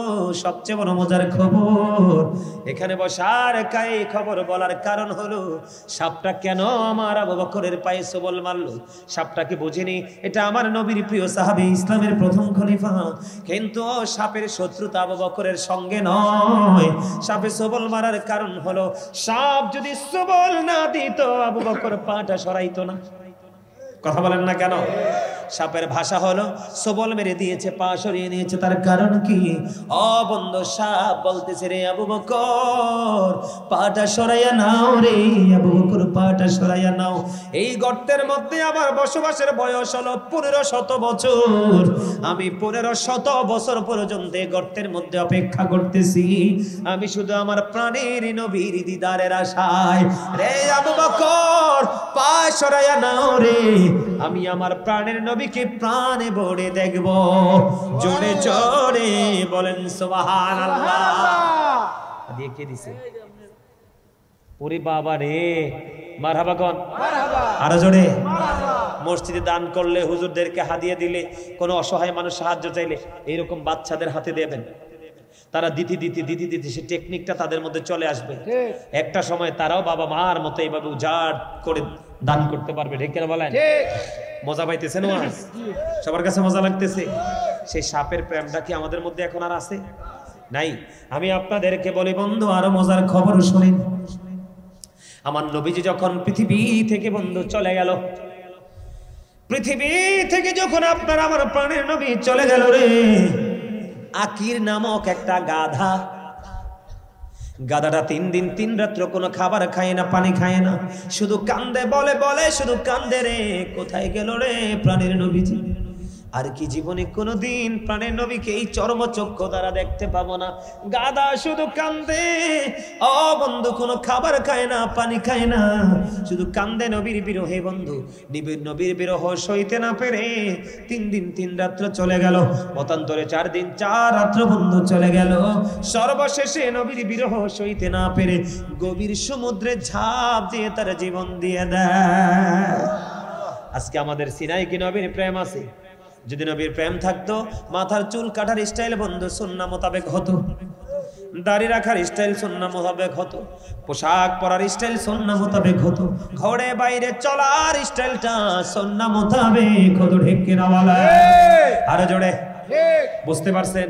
সবচেয়ে বড় মজার খবর এখানে বসার কাই খবর বলার কারণ হলো সাপটা কেন আমার আবু বকরের পায়ে সবল মারলো। সাপটা কি বুঝিনি এটা আমার নবীর প্রিয় সাহাবী, ইসলামের প্রথম খলিফা, কিন্তু সাপের শত্রুতা আবু বকরের সঙ্গে নয়। সাপে সবল মারার কারণ হলো সাপ যদি সবল না দিত আবু বকর পাটা সরাইতো না। কথা বলেন না কেন? সাপের ভাষা হলো সবল মেরে দিয়েছে, পা সরিয়ে নিয়েছে। তার কারণ কি? ও বন্ধু, সাপ বলতেছে রে আবু বকর পাটা সরাইয়া নাও রে, আবু বকর পাটা সরাইয়া নাও। এই গর্তের মধ্যে আমার বসবাসের বয়স হলো 1500 বছর। আমি 1500 বছর পর্যন্ত এই গর্তের মধ্যে অপেক্ষা করতেছি, আমি শুধু আমার প্রাণের নবীর দিদারের আশায়। রে আবু বকর পা সরাইয়া নাও রে, আমি আমার প্রাণের নবীকে প্রাণে ভরে দেখব। জোরে জোরে বলেন সুবহানাল্লাহ। দিয়ে কে দিছে? ওরে বাবা রে, মারহাবা কোন? আরো জোরে। মসজিদে দান করলে, হুজুরদেরকে হাদিয়া দিলে, কোন অসহায় মানুষ সাহায্য চাইলে এইরকম বাচ্চাদের হাতে দেবেন। তারা দিতে দিতে দিতে দিতে সে টেকনিকটা তাদের মধ্যে চলে আসবে। একটা সময় তারাও বাবা মার মতো এইভাবে উজাড় করে দান করতে পারবে। ঠিক কিনা বলেন? মজা পাইতেছেন? সবার কাছে মজা লাগতেছে? সেই সাপের প্রেমটা কি আমাদের মধ্যে এখন আর আছে? নাই। আমি আপনাদেরকে বলি বন্ধু, আরো মজার খবর শুনেন। আমার নবীজি যখন পৃথিবী থেকে বন্ধু চলে গেল, পৃথিবী থেকে যখন আপনার আমার প্রাণের নবী চলে গেল রে, আকির নামক একটা গাধা, গাধাটা 3 দিন 3 রাত্র কোনো খাবার খায় না, পানি খায় না, শুধু কান্দে, বলে বলে শুধু কান্দে রে। কোথায় গেল রে প্রাণের নবীজি? আর কি জীবনে কোনোদিন প্রাণের নবীকে এই চর্মচক্ষু দ্বারা দেখতে পাবো না। গাধা শুধু কান্দে, ও বন্ধু, কোনো খাবার খায় না, পানি খায় না, শুধু কান্দে নবীর বিরহে। বন্ধু, নবীর বিরহ সইতে না পেরে 3 দিন 3 রাত্র চলে গেল, মতান্তরে 4 দিন 4 রাত্র বন্ধু চলে গেল। সর্বশেষে নবীর বিরহ সইতে না পেরে গভীর সমুদ্রে ঝাঁপ দিয়ে তার জীবন দিয়ে দেয়। আজকে আমাদের সিনাই কি নবীর প্রেম আছে? যদি নবীর প্রেম থাকতো, মাথার চুল কাটার স্টাইল বন্ধু সুন্নাহ মোতাবেক হতো, দাড়ি রাখার স্টাইল সুন্নাহ মোতাবেক হতো, পোশাক পরার স্টাইল সুন্নাহ মোতাবেক হতো, ঘরে বাইরে চলার স্টাইলটা সুন্নাহ মোতাবেক হতো। ঠিক কিনা বলেন? আরো জোরে। বুঝতে পারছেন?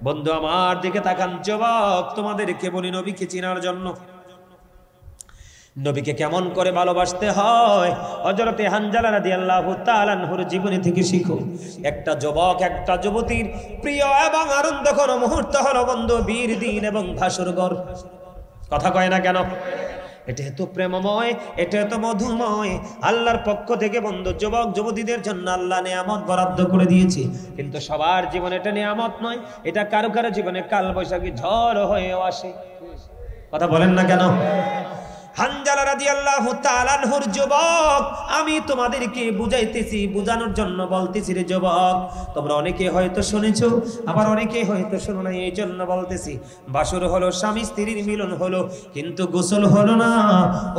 বন্ধু আমার দিকে তাকান, যুবক, তোমাদেরকে বলি নবীকে চেনার জন্য নবীকে কেমন করে ভালোবাসতে হয় হযরতে হানজালা রাদিয়াল্লাহু তাআলা আনহুর জীবনী থেকে শিখো। একটা যুবক একটা যুবতীর প্রিয় এবং আনন্দঘন মুহূর্ত হলো বন্ধু বীর দিন এবং ভাসুরঘর। কথা কয় না কেন? এটা এত প্রেমময়, এটা এত মধুময়। আল্লাহর পক্ষ থেকে বন্ধু যুবক যুবতীদের জন্য আল্লাহ নিয়ামত বরাদ্দ করে দিয়েছে, কিন্তু সবার জীবনে এটা নিয়ামত নয়। এটা কারো কারো জীবনে কাল বৈশাখী ঝড় হয়েও আসে। কথা বলেন না কেন? হানজালা রাদিয়াল্লাহু তাআলা আনহুর যুবক, আমি তোমাদেরকে বুঝাইতেছি, বুঝানোর জন্য বলতেছি রে যুবক, তোমরা অনেকে হয়তো শুনেছো, আবার অনেকে হয়তো শোনো না, এই জন্য বলতেছি। বাসর হলো, স্বামী স্ত্রীর মিলন হলো, কিন্তু গোসল হলো না।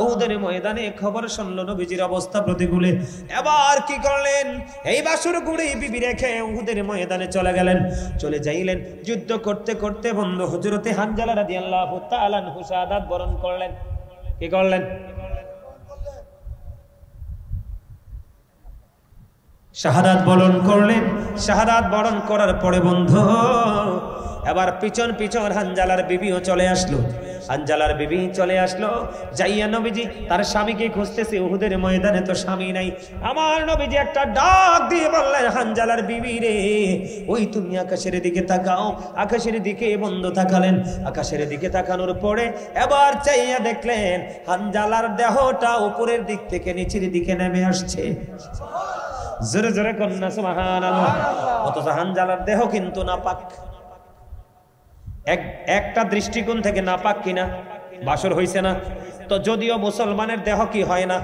উহুদের ময়দানে খবর শুনলো নবীজির অবস্থা প্রতিকূলে। এবার কি করলেন? এই বাসর গুড়ি বিবি রেখে উহুদের ময়দানে চলে গেলেন। চলে যাইলেন, যুদ্ধ করতে করতে বন্ধু হযরতে হানজালা রাদিয়াল্লাহু তাআলা আনহু শাহাদাত বরণ করলেন। কি করলেন? শাহাদাত বরণ করলেন। শাহাদাত বরণ করার পরে বন্ধু এবার পিছন পিছন হানজালার বিবিও চলে আসলো। হানজালার বিবি চলে আসলো, যাইয়া নবীজি তার স্বামীকে খুঁজতেছে। উহুদের ময়দানে তো স্বামী নাই। আমার নবীজি একটা ডাক দিয়ে বললেন, হানজালার বিবি রে, ওই তুমি আকাশের দিকে তাকাও। আকাশের দিকে বন্ধু তাকালেন। আকাশের দিকে তাকানোর পরে এবার চাইয়া দেখলেন হানজালার দেহটা উপরের দিক থেকে নিচের দিকে নেমে আসছে। জোরে জোরে কন্যা সুবহানাল্লাহ। অথচ হানজালার দেহ কিন্তু নাপাক। একটা দৃষ্টিকোণ থেকে নাপাক কিনা, বাসর হইছে না তো, যদিও মুসলমানের দেহ কি হয় না,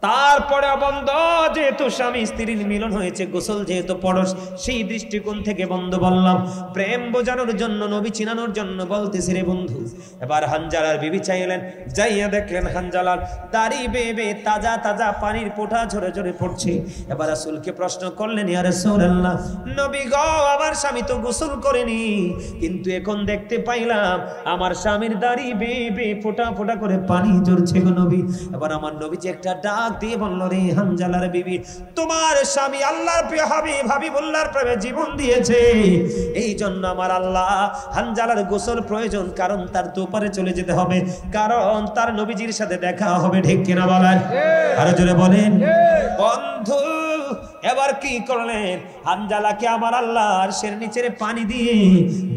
তারপরে বন্ধ যেহেতু স্বামী স্ত্রীর মিলন হয়েছে, গোসল যেহেতু পরশ, সেই দৃষ্টিকোণ থেকে বন্ধু বললাম, প্রেম বোঝানোর জন্য, নবী চিনানোর জন্য বলতেছি রে বন্ধু। এবার হানজালার বিবি চাইলেন, যাইয়া দেখলেন হানজালার দাড়ি বেয়ে তাজা তাজা পানির ফোঁটা ঝরে ঝরে পড়ছে। এবার রাসূলকে প্রশ্ন করলেন, ইয়া রাসূলুল্লাহ, নবী গো, আমার স্বামী তো গোসল করেনি, কিন্তু এখন দেখতে পাইলাম আমার স্বামীর দাড়ি বেয়ে ফোঁটা ফোঁটা করে পানি ঝরছে গো নবী। এবার আমার নবীজি একটা ডাক দিয়ে বলল, রে হানজালার বিবি, তোমার স্বামী আল্লাহর প্রিয় হাবিবুল্লাহর প্রেমে জীবন দিয়েছে, এই জন্য আমার আল্লাহ হানজালার গোসল প্রয়োজন, কারণ তার দুপারে চলে যেতে হবে, কারণ তার নবীজির সাথে দেখা হবে। ঠিক কিনা বলেন? আরো জোরে বলেন। বন্ধু এবার কি করলেন, হানজালাকে আমার আল্লাহর শের নিচের পানি দিয়ে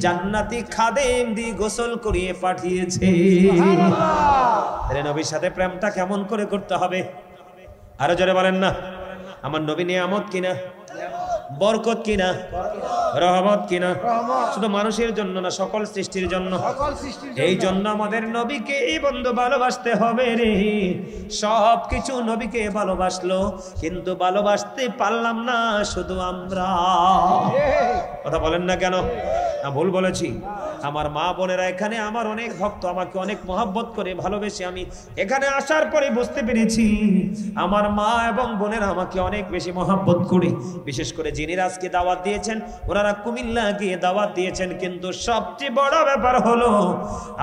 জান্নাতি খাদেম দিয়ে গোসল করিয়ে পাঠিয়েছে। আরে নবীর সাথে প্রেমটা কেমন করে করতে হবে? আরো জোরে বলেন না। আমার নবী নিয়ামত কিনা, বরকত কিনা, রহমত কিনা? শুধু মানুষের জন্য না, সকল সৃষ্টির জন্য। এই জন্য আমাদের নবীকে এই বন্ধু ভালোবাসতে হবে রে। সবকিছু নবীকে ভালোবাসলো, কিন্তু ভালোবাসতে পারলাম না শুধু আমরা। কথা বলেন না কেন? না ভুল বলেছি? আমার মা বোনেরা এখানে আমার অনেক ভক্ত, আমাকে অনেক মহব্বত করে ভালোবেসে আমি এখানে আসার পরে বুঝতে পেরেছি আমার মা এবং বোনেরা আমাকে অনেক বেশি মহব্বত করে। বিশেষ করে যিনি আজকে দাওয়াত দিয়েছেন, ওনারা কুমিল্লা গিয়ে দাওয়াত দিয়েছেন, কিন্তু সবচেয়ে বড় ব্যাপার হলো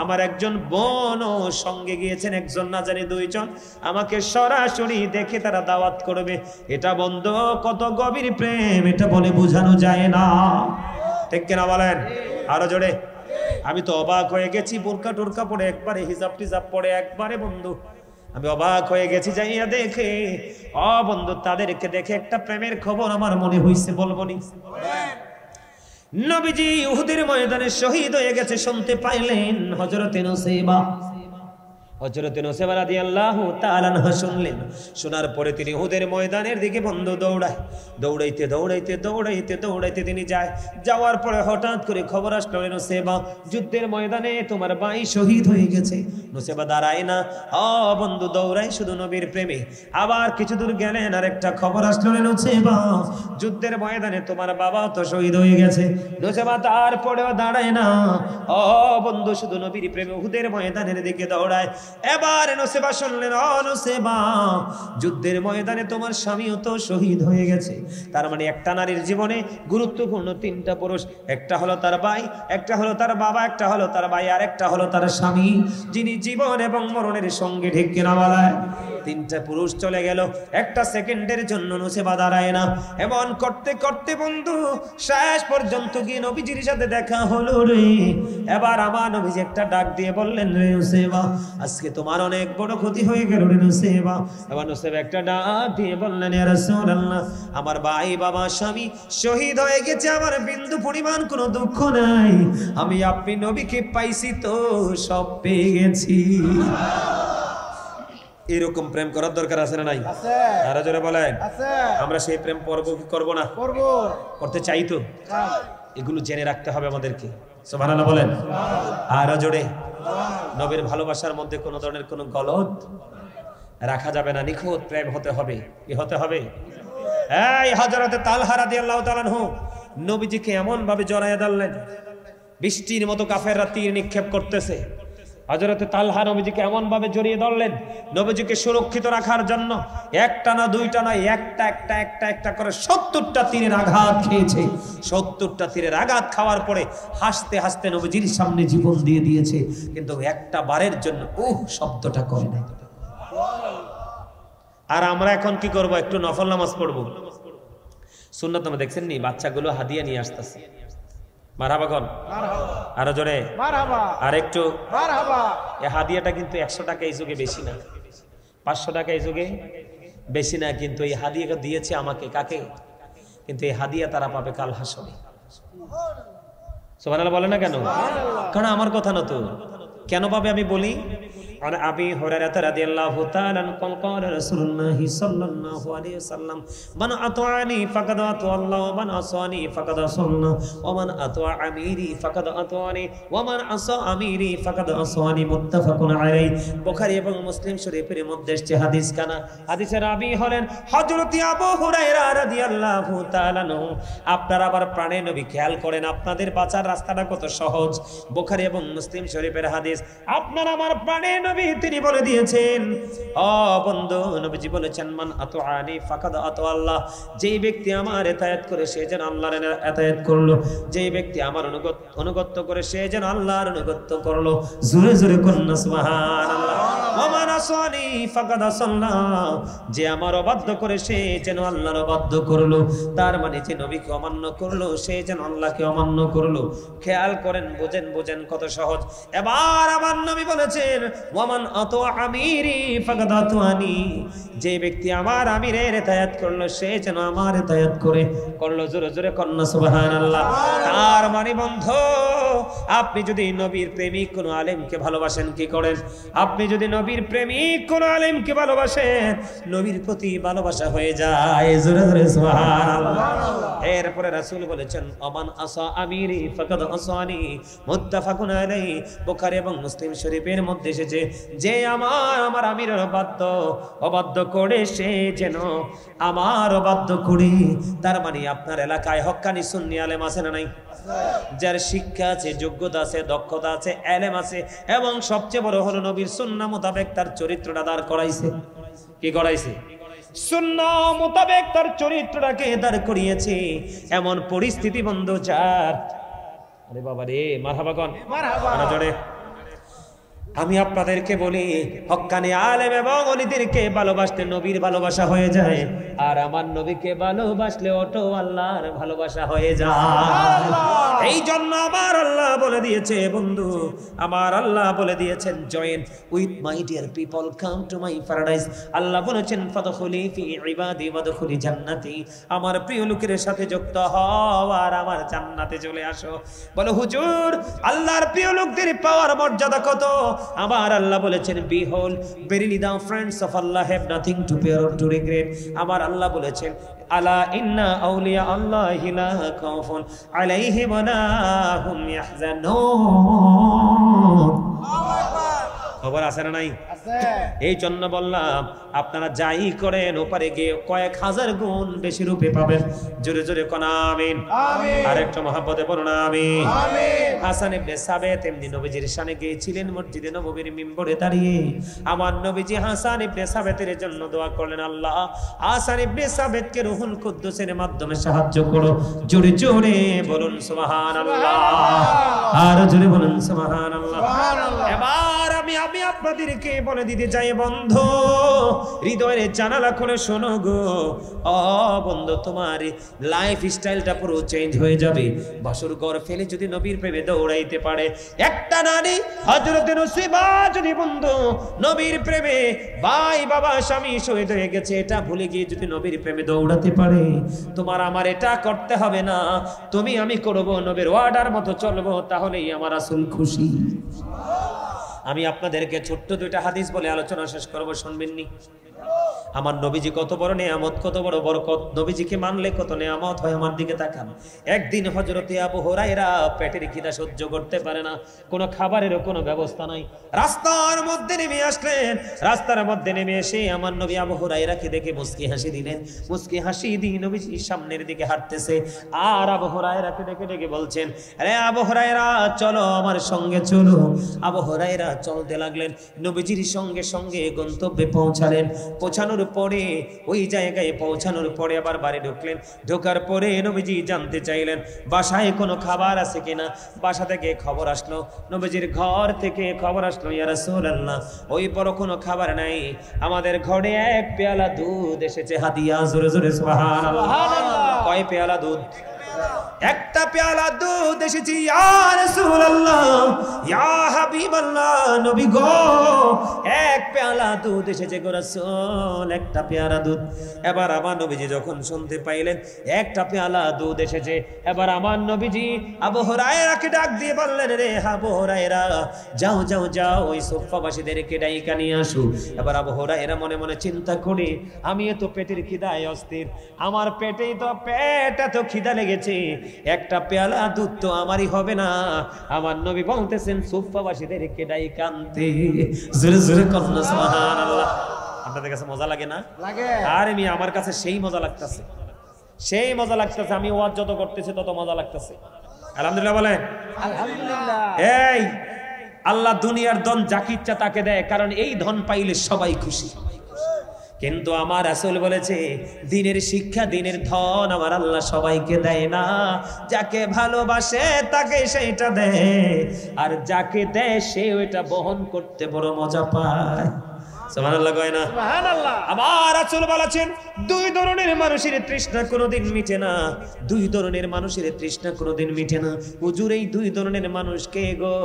আমার একজন বোনও সঙ্গে গিয়েছেন, একজন না জানি দুইজন, আমাকে সরাসরি দেখে তারা দাওয়াত করবে। এটা বন্ধু কত গভীর প্রেম, এটা বলে বোঝানো যায় না। ঠিক কিনা বলেন? আরো জোরে। আমি তো অবাক হয়ে গেছি, বোরকা টোরকা পরে একবারে, হিজাব টিজাব পরে একবারে বন্ধু আমি অবাক হয়ে গেছি যাইয়া দেখে। বন্ধু তাদেরকে দেখে একটা প্রেমের খবর আমার মনে হইছে, বলবো নি? নবীজি উহুদের ময়দানে শহীদ হয়ে গেছে শুনতে পাইলেন হযরতে নুসাইবা। হযরতে নুসাইবা রাদিয়াল্লাহু তাআলা আনহা শুনলেন। শোনার পরে তিনি উহুদের ময়দানের দিকে বন্ধু দৌড়ায়। দৌড়াইতে দৌড়াইতে দৌড়াইতে দৌড়াইতে তিনি যায়। যাওয়ার পরে হঠাৎ করে খবর আসলো, নুসাইবা যুদ্ধের ময়দানে তোমার ভাই শহীদ হয়ে গেছে। নুসাইবা দাঁড়ায় না, বন্ধু দৌড়ায় শুধু নবীর প্রেমে। আবার কিছু দূর গেলেন, আর একটা খবর আসলো, নুসাইবা যুদ্ধের ময়দানে তোমার বাবা তো শহীদ হয়ে গেছে। নুসাইবা তারপরেও দাঁড়ায় না, বন্ধু শুধু নবীর প্রেমে উহুদের ময়দানের দিকে দৌড়ায়। এবার নুসাইবা শুনলেন, নুসাইবা যুদ্ধের ময়দানে তোমার স্বামীও তো শহীদ হয়ে গেছে। তার মানে একটা নারীর জীবনে গুরুত্বপূর্ণ তিনটা পুরুষ, একটা হলো তার ভাই, একটা হলো তার বাবা, একটা হলো তার ভাই, আর একটা হলো তার স্বামী, যিনি জীবন এবং মরণের সঙ্গে। ঠিক কিনা বলায়? তিনটা পুরুষ চলে গেল, একটা সেকেন্ডের জন্য নুসাইবা দাঁড়ায় না। এমন করতে করতে বন্ধু শেষ পর্যন্ত গিয়ে নবীজির সাথে দেখা হলো রে। এবার আমার নবীজি একটা ডাক দিয়ে বললেন, রে নুসাইবা আজকে তোমার অনেক বড় ক্ষতি হয়ে গেল রে নুসাইবা। এবার নুসাইবা একটা ডাক দিয়ে বললেন, ইয়া রাসূলুল্লাহ, আমার ভাই বাবা স্বামী শহীদ হয়ে গেছে, আমার বিন্দু পরিমাণ কোনো দুঃখ নাই। আমি আপনি নবীকে পাইছি তো সব পেয়ে গেছি। এরকম প্রেম করার দরকার আছে না নাই? আরো জোরে বলেন। আমরা সেই প্রেম করব কি করব না? করতে চাই তো। এগুলো জেনে রাখতে হবে আমাদেরকে। সুবহানাল্লাহ বলেন। আরো জোরে। নবীর ভালোবাসার মধ্যে কোনো ধরনের কোনো গলদ রাখা যাবে না, নিখুঁত প্রেম হতে হবে। কি হতে হবে? এই হযরতে তালহা রাদিয়াল্লাহু তাআলা আনহু নবীজিকে এমন ভাবে জড়ায়া ধরলেন, বৃষ্টির মতো কাফেররা তীর নিক্ষেপ করতেছে। হযরতে তালহা নবীজিকে এমন ভাবে জড়িয়ে ধরলেন, নবীজিকে সুরক্ষিত রাখার জন্য একটা না দুইটা নয়, একটা করে 70টা তীরের আঘাত খেয়েছে। 70টা তীরের আঘাত খাওয়ার পরে হাসতে হাসতে নবীজির সামনে জীবন দিয়ে দিয়েছে, কিন্তু একটা বারের জন্য শব্দটা করে নাই। আর আমরা এখন কি করব? একটু নফল নামাজ পড়বো। সুন্নাত নামাজ দেখছেন নি, বাচ্চাগুলো হাদিয়া নিয়ে আসতেছে। মারহাবা কোন? আরো জোরে মারহাবা। আর একটু মারহাবা। এই হাদিয়াটা কিন্তু 100 টাকা এই যুগে বেশি না, 500 টাকা এই যুগে বেশি না, কিন্তু এই হাদিয়াটা দিয়েছে আমাকে, কাকে? কিন্তু এই হাদিয়া তারা পাবে কাল হাসরে। সুবহানাল্লাহ বলে না কেন? কারণ আমার কথা না তো। কেন পাবে আমি বলি। عن أبي هريرة رضي الله تعالى عنه قال رسول الله صلى الله عليه وسلم من أطاعني فقد أطاع الله ومن عصاني فقد عصى الله ومن أطاع أميري فقد أطاعني ومن عصى أميري فقد عصاني متفق عليه বুখারী এবং মুসলিম শরীফের মধ্যে এসেছে হাদিস কানা। হাদিসের রাবী হলেন হযরত আবু হুরায়রা রাদিয়াল্লাহু তাআলা আনহু। আপনারা আবার প্রাণের নবী খেয়াল করেন, আপনাদের বাঁচার রাস্তাটা কত সহজ। বুখারী এবং মুসলিম শরীফের হাদিস। আপনারা আমার প্রাণের নবী তিনি বলে দিয়েছেন, ও বন্ধু, নবীজি বলেছেন মান আতুআনি ফাকাদ আতু আল্লাহ। যেই ব্যক্তি আমার ইতায়াত করে সে যেন আল্লাহর ইতায়াত করলো, যেই ব্যক্তি আমার অনুগত করে সে যেন আল্লাহর অনুগত করলো। জোরে জোরে কন্না সুবহানাল্লাহ। ওমান আসানি ফাকাদ আসাল্লাহ। যে আমার অবাধ্য করে সে যেন আল্লাহর অবাধ্য করলো। তার মানে যে নবীকে অমান্য করলো সে যেন আল্লাহকে অমান্য করলো। খেয়াল করেন, বোঝেন কত সহজ। এবার আমার নবী বলেছেন ওয়ামান আতা আমিরি ফাকাদ আতানি। যে ব্যক্তি আমার আমিরের ইতায়াত করলো সে যেন আমার ইতায়াত করলো। জোরে জোরে কন্না সুবহানাল্লাহ। তার মানে বন্ধু, আপনি যদি নবীর প্রেমিক কোন আলেমকে ভালোবাসেন কি করেন? আপনি যদি নবীর প্রেমিক কোন আলেমকে ভালোবাসেন, নবীর প্রতি ভালোবাসা হয়ে যায়। জোরে জোরে সুবহানাল্লাহ। এরপরে রাসূল বলেছেন আমান আসা আমিরি ফাকাদ আসানি মুত্তাফাকুন আলাইহি। বুখারী এবং মুসলিম শরীফের মধ্যে এসেছে, যে আমার আমিরের অবাধ্য করে সে যেন আমার অবাধ্য করে। তার মানে আপনার এলাকায় হক্কানি সুন্নি আলেম আছে না নাই? যার শিক্ষা আছে, যোগ্যতা আছে, দক্ষতা আছে, এলেম আছে, এবং সবচেয়ে বড় হলো নবীর সুন্নাহ মোতাবেক তার চরিত্রটা দাঁড় করাইছে। কি করাইছে? সুন্নাহ মোতাবেক তার চরিত্রটাকে দাঁড় করিয়েছে। এমন পরিস্থিতি বন্ধু যার, আরে বাবা রে, মারহাবা কোন? মারহাবা জোরে। আমি আপনাদেরকে বলি, হক্কানি আলেম এবং ওলিদেরকে ভালোবাসতে নবীর ভালোবাসা হয়ে যায়, আর আমার নবীকে ভালোবাসলে অটো আল্লাহর ভালোবাসা হয়ে যায়। এই জন্য আমার আল্লাহ বলে দিয়েছে বন্ধু, আমার আল্লাহ বলে দিয়েছেন join with my dear people, come to my paradise. আল্লাহ বলেছেন ফাদখুলি ফি ইবাদি ওয়াদখুলি জান্নাতি। আমার প্রিয় লোকের সাথে যুক্ত হও আর আমার জান্নাতে চলে আসো। বলো হুজুর, আল্লাহর প্রিয় লোকদের পাওয়ার মর্যাদা কত? আমার আল্লাহ বলেছেন বিহোল verily the friends of Allah have nothing to fear or to regret। আমার আল্লাহ বলেছেন আলা ইন্না আউলিয়া আল্লাহি লা খাউফুন আলাইহিম ওয়া লা হুম ইয়াহজানুন। খবর আছে না নাই? এই জন্য বললাম আপনারা যাই করেন ওপারে গিয়ে কয়েক হাজার গুণ বেশি রূপে পাবেন। জোরে জোরে কোন আমিন। আর একটু মহব্বতে বলুন আমিন। হাসান ইবনে সাবিত এমনি নবীজির শানে গিয়েছিলেন মসজিদে নববীর মিম্বরে দাঁড়িয়ে। আমার নবীজি হাসান ইবনে সাবিতের জন্য দোয়া করলেন, আল্লাহ হাসান ইবনে সাবিতকে রূহুল কুদ্দুসের মাধ্যমে সাহায্য করো। জোরে জোরে বলুন সুবহানাল্লাহ। আর জোরে বলুন সুবহানাল্লাহ। এবার আমি আপনাদেরকে বলে দিতে চাই বন্ধু, হৃদয়ের জানালা খুলে শোনো গো। ও বন্ধু, তোমার লাইফ স্টাইলটা পুরো চেঞ্জ হয়ে যাবে। বাসর ঘর ফেলে যদি নবীর প্রেমে দৌড়াইতে পারে একটা নারী, হযরত নসিবা যদি বন্ধু নবীর প্রেমে ভাই বাবা স্বামী শহীদ হয়ে গেছে এটা ভুলে গিয়ে যদি নবীর প্রেমে দৌড়াতে পারে, তোমার আমার এটা করতে হবে না, তুমি আমি করব, নবীর ওয়ার্ডার মতো চলবো, তাহলেই আমার রাসূল খুশি। আমি আপনাদেরকে ছোট্ট দুইটা হাদিস বলে আলোচনা শেষ করব, শুনবেননি? আমার নবীজি কত বড় নিয়ামত, কত বড় বরকত, নবীজিকে মানলে কত নিয়ামত হয়। আমার দিকে তাকান। একদিন হযরতে আবু হুরায়রা পেটের খিদা সহ্য করতে পারে না, কোনো খাবারেরও কোনো ব্যবস্থা নাই। রাস্তার মধ্যে নেমে আসলেন। রাস্তার মধ্যে নেমে এসে আমার নবী আবু হুরায়রাকে দেখে মুস্কি হাসি দিলেন। মুস্কি হাসি দিয়ে নবীজি সামনের দিকে হাঁটতেছে, আর আবু হুরায়রাকে দেখে দেখে বলছেন, আরে আবু হুরায়রা চলো আমার সঙ্গে চলো। আবু হুরায়রা চলতে লাগলেন। নবীজির সঙ্গে সঙ্গে গন্তব্যে পৌঁছালেন। পৌঁছানোর পৌঁছানোর পরে ওই জায়গায় পৌঁছানোর পরে আবার বাড়ি ঢুকলেন। ঢোকার পরে নবীজি জানতে চাইলেন বাসায় কোনো খাবার আছে কিনা। বাসা থেকে খবর আসলো, নবীজির ঘর থেকে খবর আসলো, ইয়া রাসূলুল্লাহ ওই বড় কোনো খাবার নাই, আমাদের ঘরে এক পেয়ালা দুধ এসেছে হাদিয়া। জোরে জোরে সুবহানাল্লাহ। কয় পেয়ালা দুধ? একটা পেয়ালা দুধ এসেছে। ইয়া রাসূলুল্লাহ, ইয়া হাবিবাল্লাহ, নবী গো এক পেয়ালা দুধ এসেছে গো রাসূল, একটা পেয়ালা দুধ। এবার আমার নবীজি যখন শুনতে পাইলেন একটা পেয়ালা দুধ এসেছে, এবার আমার নবীজি আবু হুরায়রাকে ডাক দিয়ে বললেন, রে আবু হুরায়রা যাও যাও যাও ওই সুফফাবাসীদেরকে ডাইকা নিয়ে আসো। এবার আবু হুরায়রা মনে মনে চিন্তা করে, আমি তো পেটের খিদায় অস্থির, আমার পেটেই তো পেট এত খিদা লেগেছে, একটা পেয়ালা দুধ তো আমারই হবে না। আমার নবী বলতেছেন সুফফাবাসীদেরকে ডাইকা আনতে। জোরে জোরে কন্যা সুবহানাল্লাহ। আপনাদের কাছে মজা লাগে না? লাগে। আর আমি আমার কাছে সেই মজা লাগতেছে, সেই মজা লাগতেছে। আমি ওয়াজ যত করতেছি তত মজা লাগতেছে। আলহামদুলিল্লাহ বলেন। আলহামদুলিল্লাহ। এই আল্লাহ দুনিয়ার ধন যাকে ইচ্ছা তাকে দেয়, কারণ এই ধন পাইলে সবাই খুশি। কিন্তু আমার রাসূল বলেছে দিনের শিক্ষা, দিনের ধন আমার আল্লাহ সবাইকে দেয় না, যাকে ভালোবাসে তাকে সেইটা দেয়, আর যাকে দেয় সে ওইটা বহন করতে বড় মজা পায়। সুবহানাল্লাহ কয় না? সুবহানাল্লাহ। আমার রাসূল বলেছেন দুই ধরনের মানুষের তৃষ্ণা কোনোদিন মিটে না, দুই ধরনের মানুষের তৃষ্ণা কোনোদিন মিটে না। হুজুর এই দুই ধরনের মানুষ কে গো?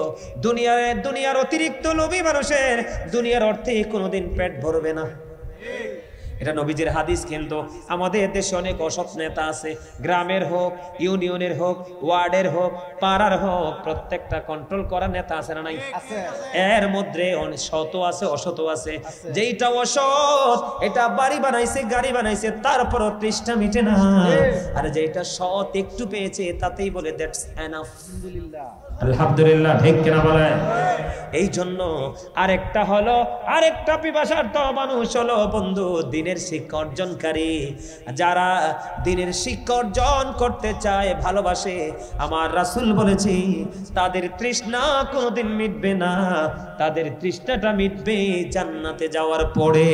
দুনিয়ার অতিরিক্ত লোভী মানুষের দুনিয়ার অর্থে কোনোদিন পেট ভরবে না। এটা নবীজির হাদিস। কিন্তু আমাদের দেশে অনেক অসৎ নেতা আছে, গ্রামের হোক, ইউনিয়নের হোক, ওয়ার্ডের হোক, পাড়ার হোক, প্রত্যেকটা কন্ট্রোল করা নেতা আছে না নাই? এর মধ্যে সৎ আছে, অসৎ আছে। যেইটা অসৎ এটা বাড়ি বানাইছে, গাড়ি বানাইছে, তারপরও তৃষ্ণা মিটে না। আর যেটা সৎ একটু পেয়েছে তাতেই বলে দ্যাটস এনাফ। আলহামদুলিল্লাহ, আলহামদুলিল্লাহ, ঠিক কিনা বলেন? এই জন্য আরেকটা পিপাসার তো মানুষ হলো বন্ধু দিনের শিক্ষা অর্জনকারী। যারা দিনের শিক্ষা অর্জন করতে চায়, ভালোবাসে, আমার রাসূল বলেছে তাদের তৃষ্ণা কোনোদিন মিটবে না, তাদের তৃষ্ণাটা মিটবে জান্নাতে যাওয়ার পরে।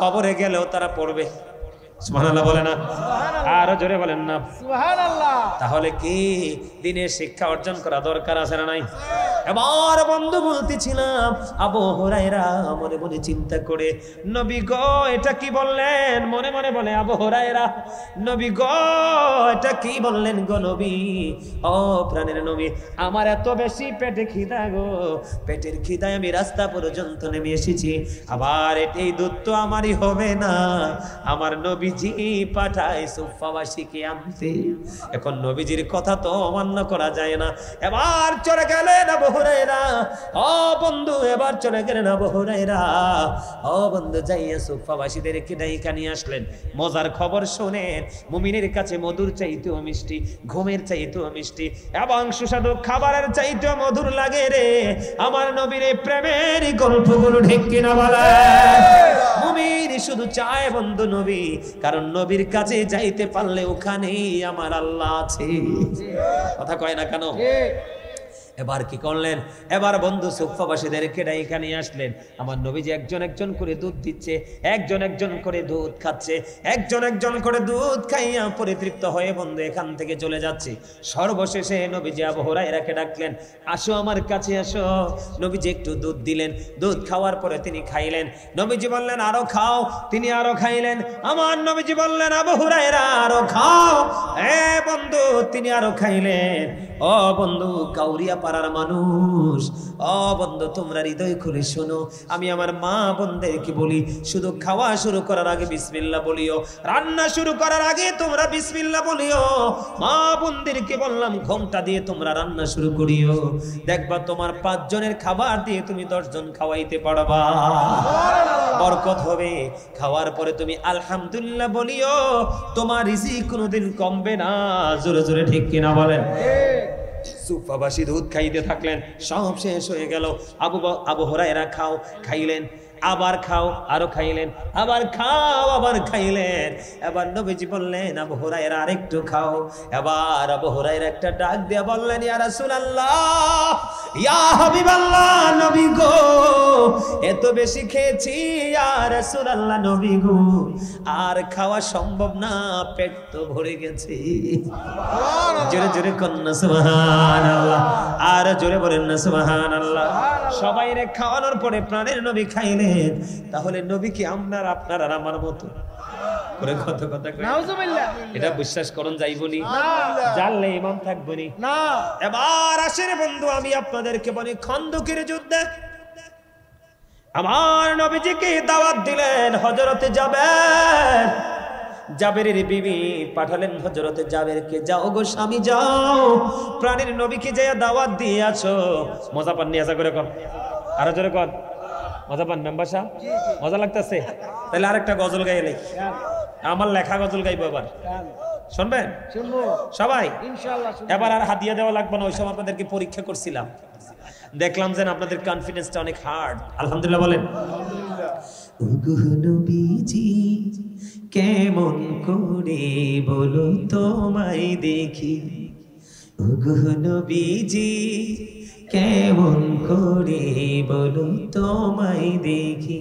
কবরে গেলেও তারা পড়বে। সুবহানাল্লাহ বলে না? আরো জোরে বলেন না সুবহানাল্লাহ। তাহলে কি দিনের শিক্ষা অর্জন করা দরকার আছে না নাই? এবার বন্ধু বলতেছিলাম আবু হুরায়রা মনে মনে চিন্তা করে, নবী গো এটা কি বললেন? মনে মনে বলে আবু হুরায়রা, নবী গো এটা কি বললেন গো নবী? ও প্রাণের নবী, আমার এত বেশি পেটে খিদা গো, পেটের খিদায় আমি রাস্তা পর্যন্ত নেমে এসেছি। আবার এই দুধ তো আমারই হবে না, আমার নবীজি পাঠায় সুফফাবাসীকে আনতে। এখন নবীজির কথা তো অমান্য করা যায় না। এবার চলে গেলেন আবু হুরায়রা। ও বন্ধু, এবার চলে গেলেন আবু হুরায়রা। ও বন্ধু, যাইয়া সুফফাবাসীদেরকে ডাইকা নিয়ে আসলেন। মজার খবর শোনেন, মুমিনের কাছে মধুর চাইতেও মিষ্টি, ঘুমের চাইতেও মিষ্টি এবং সুস্বাদু খাবারের চাইতেও মধুর লাগে রে আমার নবীর প্রেমের গল্পগুলো। ঠিক কিনা বলে? মুমিন শুধু চায় বন্ধু নবী, কারণ নবীর কাছে যাইতে পারলে ওখানেই আমার আল্লাহ আছে। কথা কয় না কেন? এবার কি করলেন? এবার বন্ধু সুফফাবাসীদেরকে ডাইকা নিয়ে আসলেন। আমার নবীজি একজন একজন করে দুধ দিচ্ছে, একজন একজন করে দুধ খাচ্ছে, একজন একজন করে দুধ খাইয়া পরিতৃপ্ত হয়ে বন্ধু এখান থেকে চলে যাচ্ছে। সর্বশেষে নবীজি আবু হুরায়রাকে ডাকলেন, আসো আমার কাছে আসো। নবীজি একটু দুধ দিলেন, দুধ খাওয়ার পরে তিনি খাইলেন। নবীজি বললেন আরো খাও, তিনি আরো খাইলেন। আমার নবীজি বললেন আবু হুরায়রা আরো খাও। বন্ধু তিনি আরো খাইলেন। ও বন্ধু কাউরিয়া পাড়ার মানুষ, ও বন্ধু তোমরা হৃদয় খুলে শোনো, আমি আমার মা বোনদেরকে বলি শুধু খাওয়া শুরু করার আগে বিসমিল্লাহ বলিও, রান্না শুরু করার আগে তোমরা বিসমিল্লাহ বলিও। মা বোনদেরকে বললাম ঘোমটা দিয়ে তোমরা রান্না শুরু করিও, দেখবা তোমার 5 জনের খাবার দিয়ে তুমি 10 জন খাওয়াইতে পারবা, বরকত হবে। খাওয়ার পরে তুমি আলহামদুলিল্লাহ বলিও, তোমার রিজিক কোনোদিন কমবে না। জোরে জোরে ঠিক কিনা বলেন? সুফফাবাসী দুধ খাইতে থাকলেন, সব শেষ হয়ে গেল। আবু হুরায়রা খাইলেন। আবার খাও, আরো খাইলেন, আবার খাও, আবার খাইলেন। এবার নবীজি বললেন আবু হুরায়রা আরেকটু খাও। এবার আবু হুরায়রা একটা ডাক দিয়ে বললেন ইয়া রাসূলুল্লাহ, ইয়া হাবিবাল্লাহ, নবী গো এত বেশি খেয়েছি ইয়া রাসূলুল্লাহ, নবী গো আর খাওয়া সম্ভব না, পেট তো ভরে গেছে। জোরে জোরে কন্যা সুবহানাল্লাহ, আর জোরে বলেন না সুবহানাল্লাহ। সবাই রে খাওয়ানোর পরে প্রাণের নবী খাইলেন। তাহলে নবী কি আপনার আর আমার মতো করে কত কথা কই? নাউজুবিল্লাহ। এটা বিশ্বাস করুন যাইবনি না, জানলে ঈমান থাকবনি না। এবার আসেন বন্ধু, আমি আপনাদেরকে বলি খন্দকের যুদ্ধে আমার নবীজিকে দাওয়াত দিলেন হযরতে জাবের। জাবেরের বিবি পাঠালেন হযরতে জাবেরকে, যাও গো স্বামী যাও, প্রাণের নবীকে যে দাওয়াত দিয়েছো। মজা পান নিয়ে আসা করে কর, আরো জোরে কর, মজা পান মেম্বার সাহেব? মজা লাগতেছে? তাহলে আরেকটা গজল গাইলে, আমার লেখা গজল গাইবো এবার, শুনবেন? সবাই ইনশাআল্লাহ। এবার আর হাদিয়া দেওয়া লাগবে না, ওই সময় আপনাদেরকে পরীক্ষা করছিলাম, দেখলাম যে আপনাদের কনফিডেন্সটা অনেক হার্ড। আলহামদুলিল্লাহ বলেন। নবীজি কেমন করে বলো তোমায় দেখি, ওগো নবীজি কেমন করে বলো তোমায় দেখি,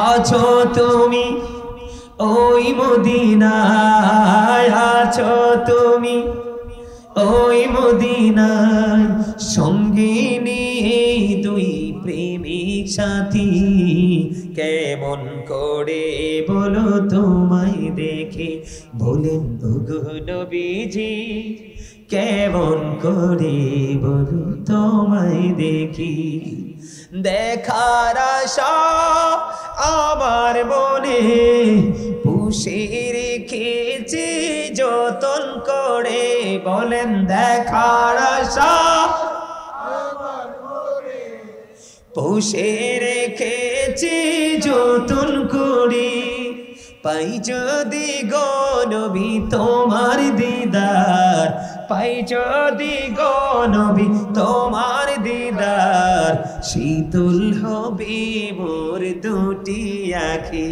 আছো তুমি ওই মদিনায়, আছো তুমি ওই মদিনায়, সঙ্গে নিয়ে দুই প্রেমিক সাথী, কেমন করে বলো তোমায় দেখে। বলেন ওগো নবীজি কেমন করে বলো তোমায় দেখি, দেখার আশা আমার মনে পুষে রেখেছি যতন করে। বলেন দেখার আশা পুষে রেখেছি যতন করে, পাই যদি গো নবী তোমার দিদার, পাই যদি গো নবী তোমার দিদার, শীতল হবে মোর দুটি আঁখি,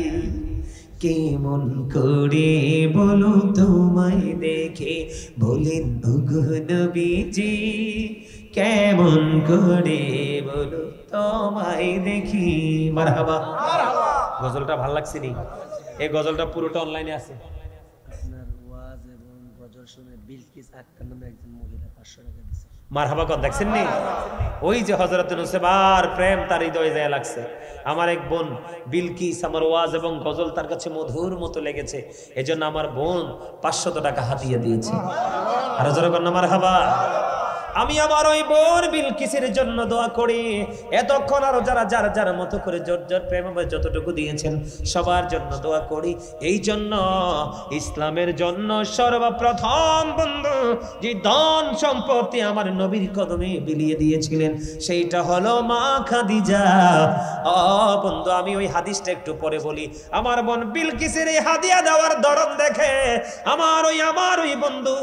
কেমন করে বলো তোমায় দেখে। বলেন ওগো নবীজি কেমন করে বলো তোমায় দেখি। মারহাবা। গজলটা ভালো লাগছে নি? এই গজলটা পুরোটা অনলাইনে আছে। আপনার ওয়াজ এবং গজল শুনে বিলকিস আক্তার নামে একজন মহিলা 500 টাকা দিয়েছে। মারহাবা কর, দেখছেন নি? ওই যে হযরত নুসেবার প্রেম তার হৃদয়ে যায় লাগছে। আমার এক বোন বিলকিস, আমার ওয়াজ এবং গজল তার কাছে মধুর মতো লেগেছে, এজন্য আমার বোন 500 টাকা হাতিয়ে দিয়েছে। আর জোরে কর না মারহাবা। আমি আমার ওই বোন বিলকিসের জন্য দোয়া করি। এতক্ষণ আরো যারা যার যার মতো করে জোর জোর প্রেম যতটুকু দিয়েছেন সবার জন্য দোয়া করি। এই জন্য ইসলামের জন্য সর্বপ্রথম বন্ধু যে ধন সম্পত্তি আমার নবীর কদমে বিলিয়ে দিয়েছিলেন সেইটা হলো মা খাদিজা। বন্ধু আমি ওই হাদিসটা একটু পরে বলি। আমার বোন বিলকিসের এই হাদিয়া দেওয়ার ধরন দেখে আমার ওই বন্ধু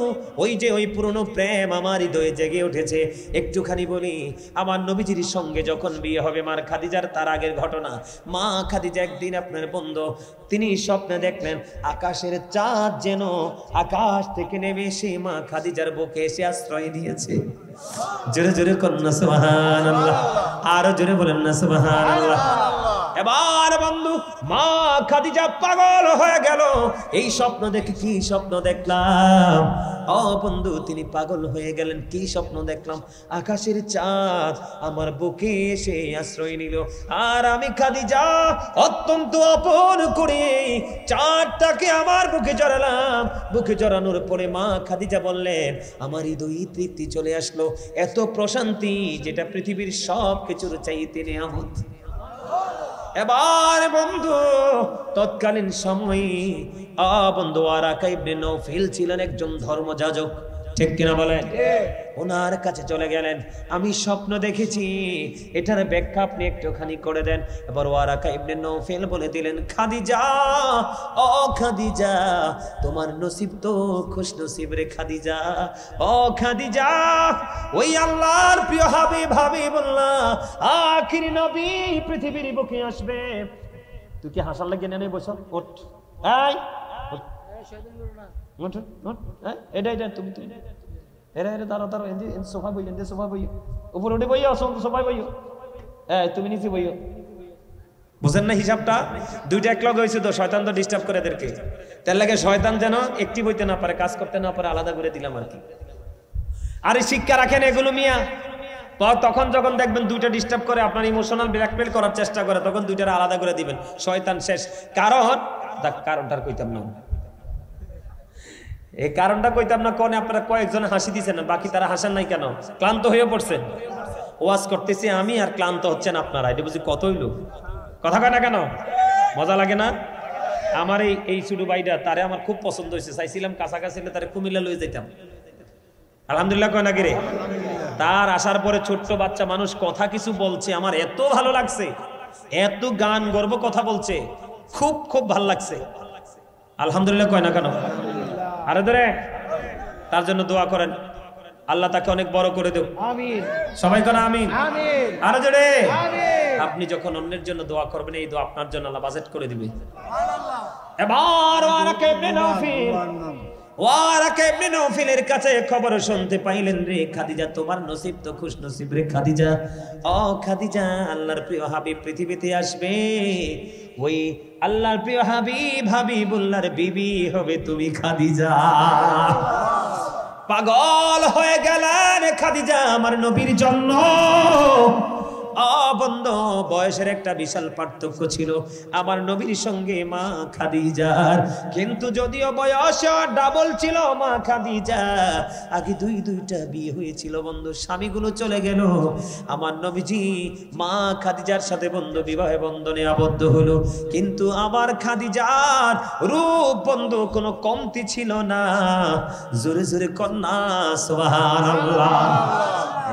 ওই যে ওই পুরনো প্রেম আমার হৃদয়ে জেগে উঠেছে। একটুখানি বলি, আমার নবীজির সঙ্গে যখন বিয়ে হবে মার খাদিজার, তার আগের ঘটনা। মা খাদিজা একদিন আপনার বন্ধু তিনি স্বপ্নে দেখলেন আকাশের চাঁদ যেন আকাশ থেকে নেমে এসে মা খাদিজার বুকে এসে আশ্রয় দিয়েছে। জোরে জোরে কন্যা সুবহানাল্লাহ, আরো জোরে বলেন না সুবহানাল্লাহ। এবার বন্ধু মা খাদিজা পাগল হয়ে গেল। এই স্বপ্ন দেখে, কি স্বপ্ন দেখলাম? বন্ধু তিনি পাগল হয়ে গেলেন। কি স্বপ্ন দেখলাম? আকাশের চাঁদ আমার বুকে এসে আশ্রয় নিল, আর আমি খাদিজা অত্যন্ত আপন করে চাঁদটাকে আমার বুকে জড়ালাম। বুকে জড়ানোর পরে মা খাদিজা বললেন আমার হৃদয়ে তৃপ্তি চলে আসলো, এত প্রশান্তি যেটা পৃথিবীর সব কিছুর চাইতে নিয়ামত। এবার বন্ধু তৎকালীন সময়ে বন্ধু ওয়ারাকা ইবনে নওফেল ছিলেন একজন ধর্মযাজক। ঠিক কিনা বলেন? ওনার কাছে চলে গেলেন। আমি স্বপ্ন দেখেছি, এটার ব্যাখ্যা আপনি একটুখানি করে দেন। এবার ওয়ারাকা ইবনে নওফেল বলে দিলেন, খাদিজা, ও খাদিজা, তোমার নসিব তো খুশ নসিব রে খাদিজা। ও খাদিজা, ওই আল্লাহর প্রিয় হাবিবুল্লাহ আখির নবী পৃথিবীর বুকে আসবে। তুই কি হাসার লাগে নেই? বসো, ওঠ, এই এটা তুমি এরা দাঁড়াও, সোফা বইও, সোফা বইও, উপরে উঠে বইও, সোফায় বইও, তুমি নিচে বইও। বুঝেন না হিসাবটা? দুইটা এক লগে হয়েছে তো, শয়তান তো ডিস্টার্ব করে এদেরকে। তার লাগে শয়তান যেন একটি বইতে না পারে, কাজ করতে না পারে, আলাদা করে দিলাম আর কি। আরে শিক্ষা রাখেন এগুলো মিয়া। তখন যখন দেখবেন দুইটা ডিস্টার্ব করে, আপনার ইমোশনাল ব্ল্যাকমেল করার চেষ্টা করে, তখন দুইটার আলাদা করে দিবেন, শয়তান শেষ। কারণটা কইতাম না, এই কারণটা কইতাম না। কোন আপনারা কয়েকজন হাসি দিচ্ছেন, বাকি তারা হাসেন নাই কেন? ক্লান্ত হয়ে পড়ছেন। ওয়াজ করতেছি আমি আর ক্লান্ত হচ্ছেন আপনারা, এটা বুঝি কত হইল? কথা কয় না কেন? মজা লাগে না? আমার এই ছোট ভাইটা, তারে আমার খুব পছন্দ হয়েছে, চাইছিলাম কাছাকাছি তারে কুমিল্লা লয়ে যেতাম। আলহামদুলিল্লাহ কয় নাকি রে? তার আসার পরে ছোট্ট বাচ্চা মানুষ কথা কিছু বলছে, আমার এত ভালো লাগছে, এত গান গর্ব কথা বলছে, খুব খুব ভালো লাগছে। আলহামদুলিল্লাহ কয় না কেন? আরে ধরে তার জন্য দোয়া করেন, আল্লাহ তাকে অনেক বড় করে দেব। আমিন। সবাই কোন আমিন। আমিন। আরে ধরে আপনি যখন অন্যের জন্য দোয়া করবেন, এই দোয়া আপনার জন্য আল্লাহ বাজেট করে দিবে। সুবহানাল্লাহ। এবার Waraqa ibn Nawfal, Waraqa ibn নওফেলের কাছে খবর শুনতে পাইলেন, রে খাদিজা, তোমার নসিব তো খুশ নসিব রে খাদিজা। ও খাদিজা, আল্লাহর প্রিয় হাবিব পৃথিবীতে আসবে, ওই আল্লাহর প্রিয় হাবিবুল্লাহর বিবি হবে তুমি খাদিজা। পাগল হয়ে গেলেন খাদিজা আমার নবীর জন্য। বন্ধু, বয়সের একটা বিশাল পার্থক্য ছিল আমার নবীর সঙ্গে মা খাদিজার, কিন্তু যদিও বয়স ডাবল ছিল মা খাদিজা, আগে দুইটা বিয়ে হয়েছিল বন্ধু, স্বামীগুলো চলে গেল। আমার নবীজি মা খাদিজার সাথে বন্ধু বিবাহে বন্ধনে আবদ্ধ হলো, কিন্তু আমার খাদিজার রূপ বন্ধু কোনো কমতি ছিল না। জোরে জোরে কন্যা সুবহানাল্লাহ।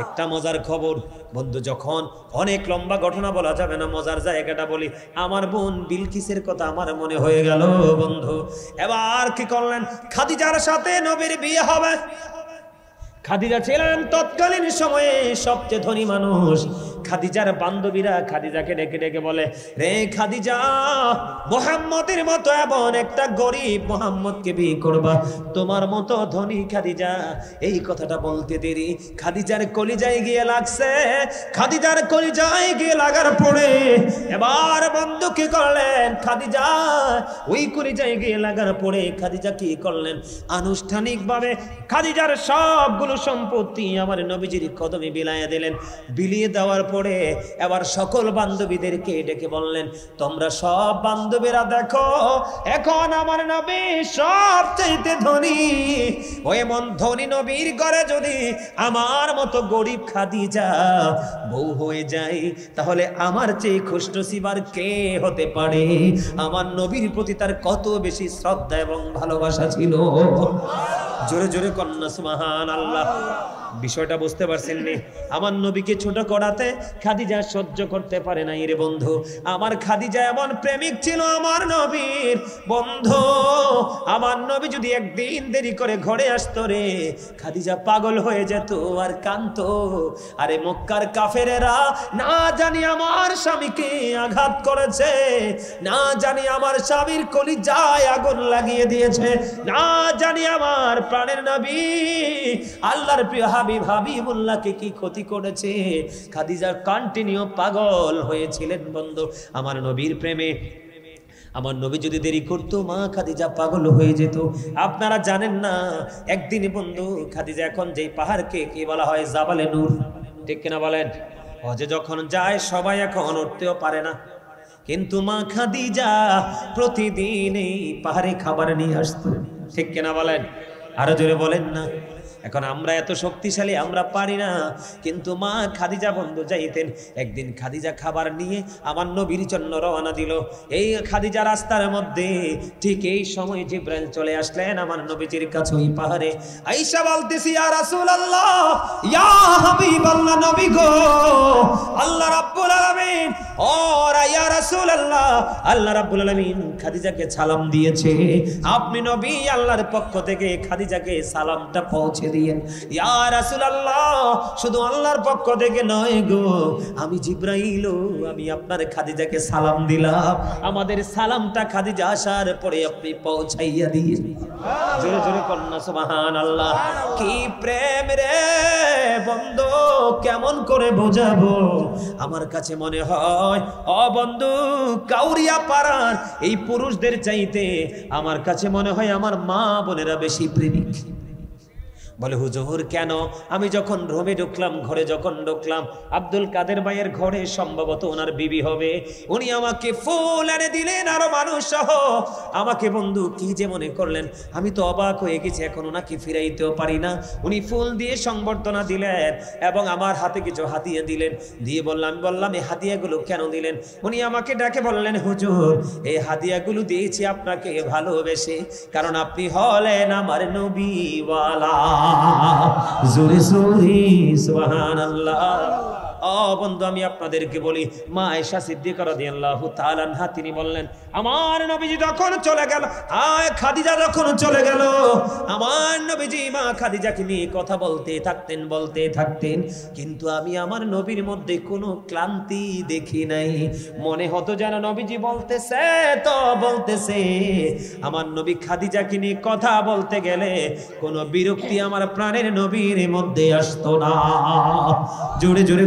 একটা মজার খবর বন্ধু, যখন অনেক লম্বা ঘটনা বলা যাবে না, মজার জায়গাটা বলি। আমার বোন বিলকিসের কথা আমার মনে হয়ে গেল বন্ধু। এবার কি করলেন? খাদিজার সাথে নবীর বিয়ে হবে। খাদিজা ছিলেন তৎকালীন সময়ে সবচেয়ে ধনী মানুষ। খাদিজার বান্ধবীরা খাদিজাকে ডেকে ডেকে বলে, রে খাদিজা, মুহাম্মদের মতো এমন একটা গরিব মুহাম্মদকে বিয়ে করবা, তোমার মতো ধনী খাদিজা। এই কথাটা বলতে দেরি খাদিজার কলিজায় গিয়ে লাগছে। খাদিজার কলিজায় গিয়ে লাগার পরে এবার বন্ধু কি করলেন? খাদিজা ওই কলিজায় গিয়ে লাগার পরে খাদিজা কি করলেন? আনুষ্ঠানিকভাবে খাদিজার সবগুলো সম্পত্তি আমার নবীজির কদমে বিলাইয়া দিলেন। বিলিয়ে দেওয়ার পরে এবার সকল বান্ধবীদেরকে ডেকে বললেন, তোমরা সব বান্ধবীরা দেখো, এখন আমার নবী সবচেয়ে ধনী। ও এমন ধনী নবীর ঘরে যদি আমার মতো গরিব খাদিজা বউ হয়ে যায়, তাহলে আমার চেয়ে খুশনসিব আর কে হতে পারে? আমার নবীর প্রতি তার কত বেশি শ্রদ্ধা এবং ভালোবাসা ছিল। জোরে জোরে কন্যা সুবহানাল্লাহ। বিষয়টা বুঝতে পারছেন নি? আমার নবীকে ছোট করাতে খাদিজা সহ্য করতে পারে নাই রে বন্ধু। আমার খাদিজা এমন প্রেমিক ছিল আমার নবীর বন্ধু। আমার নবী যদি একদিন দেরি করে ঘরে আসতো রে, খাদিজা পাগল হয়ে যেত আর কাঁদতো। আরে মক্কার কাফেরেরা না জানি আমার স্বামীকে আঘাত করেছে, না জানি আমার স্বামীর কলিজায় আগুন লাগিয়ে দিয়েছে, না জানি আমার প্রাণের নবী আল্লাহর প্রিয় হাবিবুল্লাহকে কি ক্ষতি করেছে। খাদিজা কন্টিনিউ পাগল হয়েছিলেন বন্ধু আমার নবীর প্রেমে। আমার নবী যদি দেরি করতো, মা খাদিজা পাগল হয়ে যেত। আপনারা জানেন না, একদিন বন্ধু খাদিজা, এখন যেই পাহাড়কে কি বলা হয়? জাবালে নূর, ঠিক কিনা বলেন? হজে যখন যায় সবাই এখন উঠতেও পারে না, কিন্তু মা খাদিজা প্রতিদিন এই পাহাড়ে খাবার নিয়ে আসতো, ঠিক কিনা বলেন? আরো জোরে বলেন না। এখন আমরা এত শক্তিশালী, আমরা পারি না, কিন্তু মা খাদিজা বন্ধু যাইতেন। একদিন খাদিজা খাবার নিয়ে আমার নবীর জন্য রওনা দিল। এই খাদিজা রাস্তার মধ্যে ঠিক এই সময় জিব্রাইল চলে আসলেন আমার নবীজির কাছে ওই পাহাড়ে। আয়েশা বলতেছি, ইয়া রাসূলুল্লাহ, ইয়া হাবিবাল্লাহ, নবী গো, আল্লাহ রাব্বুল আলামিন, ও ইয়া রাসূলুল্লাহ, আল্লাহ রাব্বুল আলামিন খাদিজাকে সালাম দিয়েছে, আপনি নবী আল্লাহর পক্ষ থেকে খাদিজাকে সালামটা পৌঁছে দিয়েন। ইয়া রাসূলুল্লাহ, শুধু আল্লাহর পক্ষ থেকে নয় গো, আমি জিব্রাইল, আমি আপনার খাদিজাকে সালাম দিলাম, আমাদের সালামটা খাদিজা আসার পরে আপনি পৌঁছাইয়া দিয়েন। জোরে জোরে কন্যা সুবহানাল্লাহ। কি প্রেম রে বন্ধু, কেমন করে বোঝাবো? আমার কাছে মনে হয় ও বন্ধু, কাউরিয়া পাড়ার এই পুরুষদের চাইতে আমার কাছে মনে হয় আমার মা বোনেরা বেশি প্রেমিক। বলে হুজুর কেন? আমি যখন রুমে ঢুকলাম, ঘরে যখন ঢুকলাম, আব্দুল কাদের ভাইয়ের ঘরে সম্ভবত ওনার বিবি হবে, উনি আমাকে ফুল এনে দিলেন, আরো মানুষ সহ আমাকে বন্ধু কি যে মনে করলেন, আমি তো অবাক হয়ে গেছি, এখন ওনাকে ফিরাইতেও পারি না। উনি ফুল দিয়ে সংবর্ধনা দিলেন এবং আমার হাতে কিছু হাদিয়া দিলেন, দিয়ে বললাম এই হাদিয়াগুলো কেন দিলেন? উনি আমাকে ডাকে বললেন, হুজুর এই হাদিয়াগুলো দিয়েছি আপনাকে ভালোবেসে, কারণ আপনি হলেন আমার নবীওয়ালা। জোরে জোরে সুবহানাল্লাহ। ও বন্ধু, আমি আপনাদেরকে বলি, মা আয়েশা সিদ্দিকা রাদিয়াল্লাহু তাআলা আনহা তিনি বললেন, আমার নবীজি যখন চলে গেল, খাদিজা যখন চলে গেল, আমার নবীজি মা খাদিজাকে নিয়ে কথা বলতে থাকতেন, কিন্তু আমি আমার নবীর মধ্যে কোনো ক্লান্তি দেখি নাই। মনে হতো যেন নবীজি বলতেছে, আমার নবী খাদিজাকে নিয়ে কথা বলতে গেলে কোনো বিরক্তি আমার প্রাণের নবীর মধ্যে আসতো না। জোরে জোরে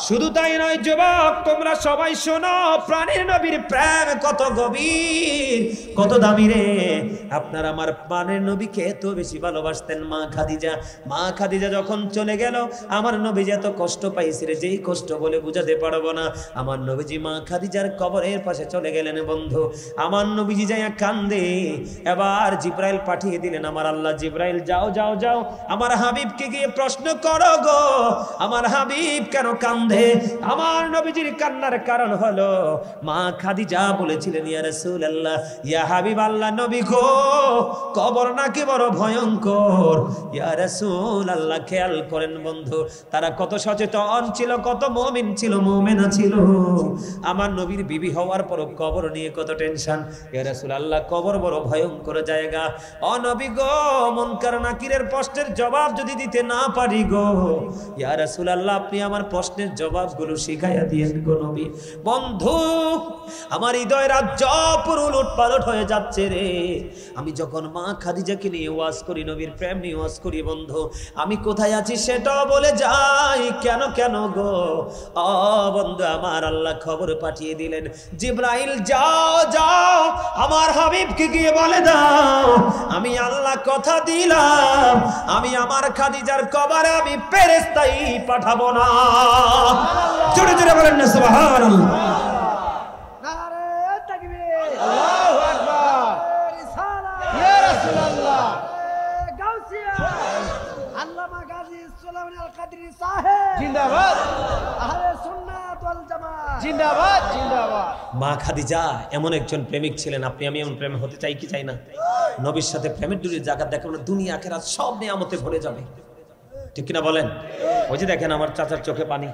শুধু তাই নয় যুবক, তোমরা সবাই শোনো, প্রাণের নবীর প্রেম কত গভীর, কত দামি রে। আপনার আমার প্রাণের নবীকে এত বেশি ভালোবাসতেন মা খাদিজা। মা খাদিজা যখন চলে গেল, আমার নবীজি এত কষ্ট পাইছে রে, যেই কষ্ট বলে বুঝাতে পারবো না। আমার নবীজি মা খাদিজার কবরের পাশে চলে গেলেন বন্ধু। আমার নবীজি যাইয়া কান্দে। এবার জিব্রাইল পাঠিয়ে দিলেন, আমার আল্লাহ, জিব্রাইল যাও যাও যাও, আমার হাবিবকে গিয়ে প্রশ্ন করো গো, আমার হাবিব কেন কান্দে? আমার নবীজির কান্নার কারণ হলো মা খাদিজা বলেছিলেন, ইয়া রাসূলুল্লাহ, ইয়া হাবিবাল্লাহ, নবী গো, কবর নাকি বড় ভয়ঙ্কর। ইয়া রাসূলুল্লাহ, খেয়াল করেন বন্ধু, তারা কত সচেতন ছিল, কত মুমিন ছিল, মুমিনা ছিল। আমার নবীর বিবি হওয়ার পর কবর নিয়ে কত টেনশন। ইয়া রাসূলুল্লাহ, কবর বড় ভয়ঙ্কর জায়গা। ও নবী গো, মুনকার নাকিরের প্রশ্নের জবাব যদি দিতে না পারি গো, ইয়া রাসূলুল্লাহ, আপনি আমার প্রশ্নের জবাবগুলো শিখাইয়া দিয়েন গো নবী। বন্ধু, আমার হৃদয় রাজ্য পুরো উলটপালট হয়ে যাচ্ছে রে। আমি যখন মা খাদিজাকে নিয়ে ওয়াজ করি, নবীর প্রেম নিয়ে ওয়াজ করি বন্ধু, আমি কোথায় আছি সেটাও বলে যাই। কেন কেন গো? ও বন্ধু, আমার আল্লাহ খবর পাঠিয়ে দিলেন, জিব্রাইল যাও যাও, আমার হাবিবকে গিয়ে বলে দাও, আমি আল্লাহ কথা দিলাম, আমি আমার খাদিজার কবরে আমি ফেরেশতাই পাঠাবো না। জোরে জোরে বলেন না সুবহানাল্লাহ। নারে তাকবীর, আল্লাহু আকবার, রিসালাত, ইয়া রাসূলুল্লাহ, গাউসিয়া, আল্লামা গাজী সুলাইমান আল কাদরি সাহেব জিন্দাবাদ, আহলে সুন্নাত ওয়াল জামাত জিন্দাবাদ, জিন্দাবাদ। মা খাদিজা এমন একজন প্রেমিক ছিলেন, আপনি আমি এমন প্রেম হতে চাই কি চাই না? নবীর সাথে প্রেমের ডুরির জায়গা দেখেন, দুনিয়া আখিরাত সব নিয়ামতে ভরে যাবে, ঠিক কিনা বলেন? ওই যে দেখেন আমার চাচার চোখে পানি,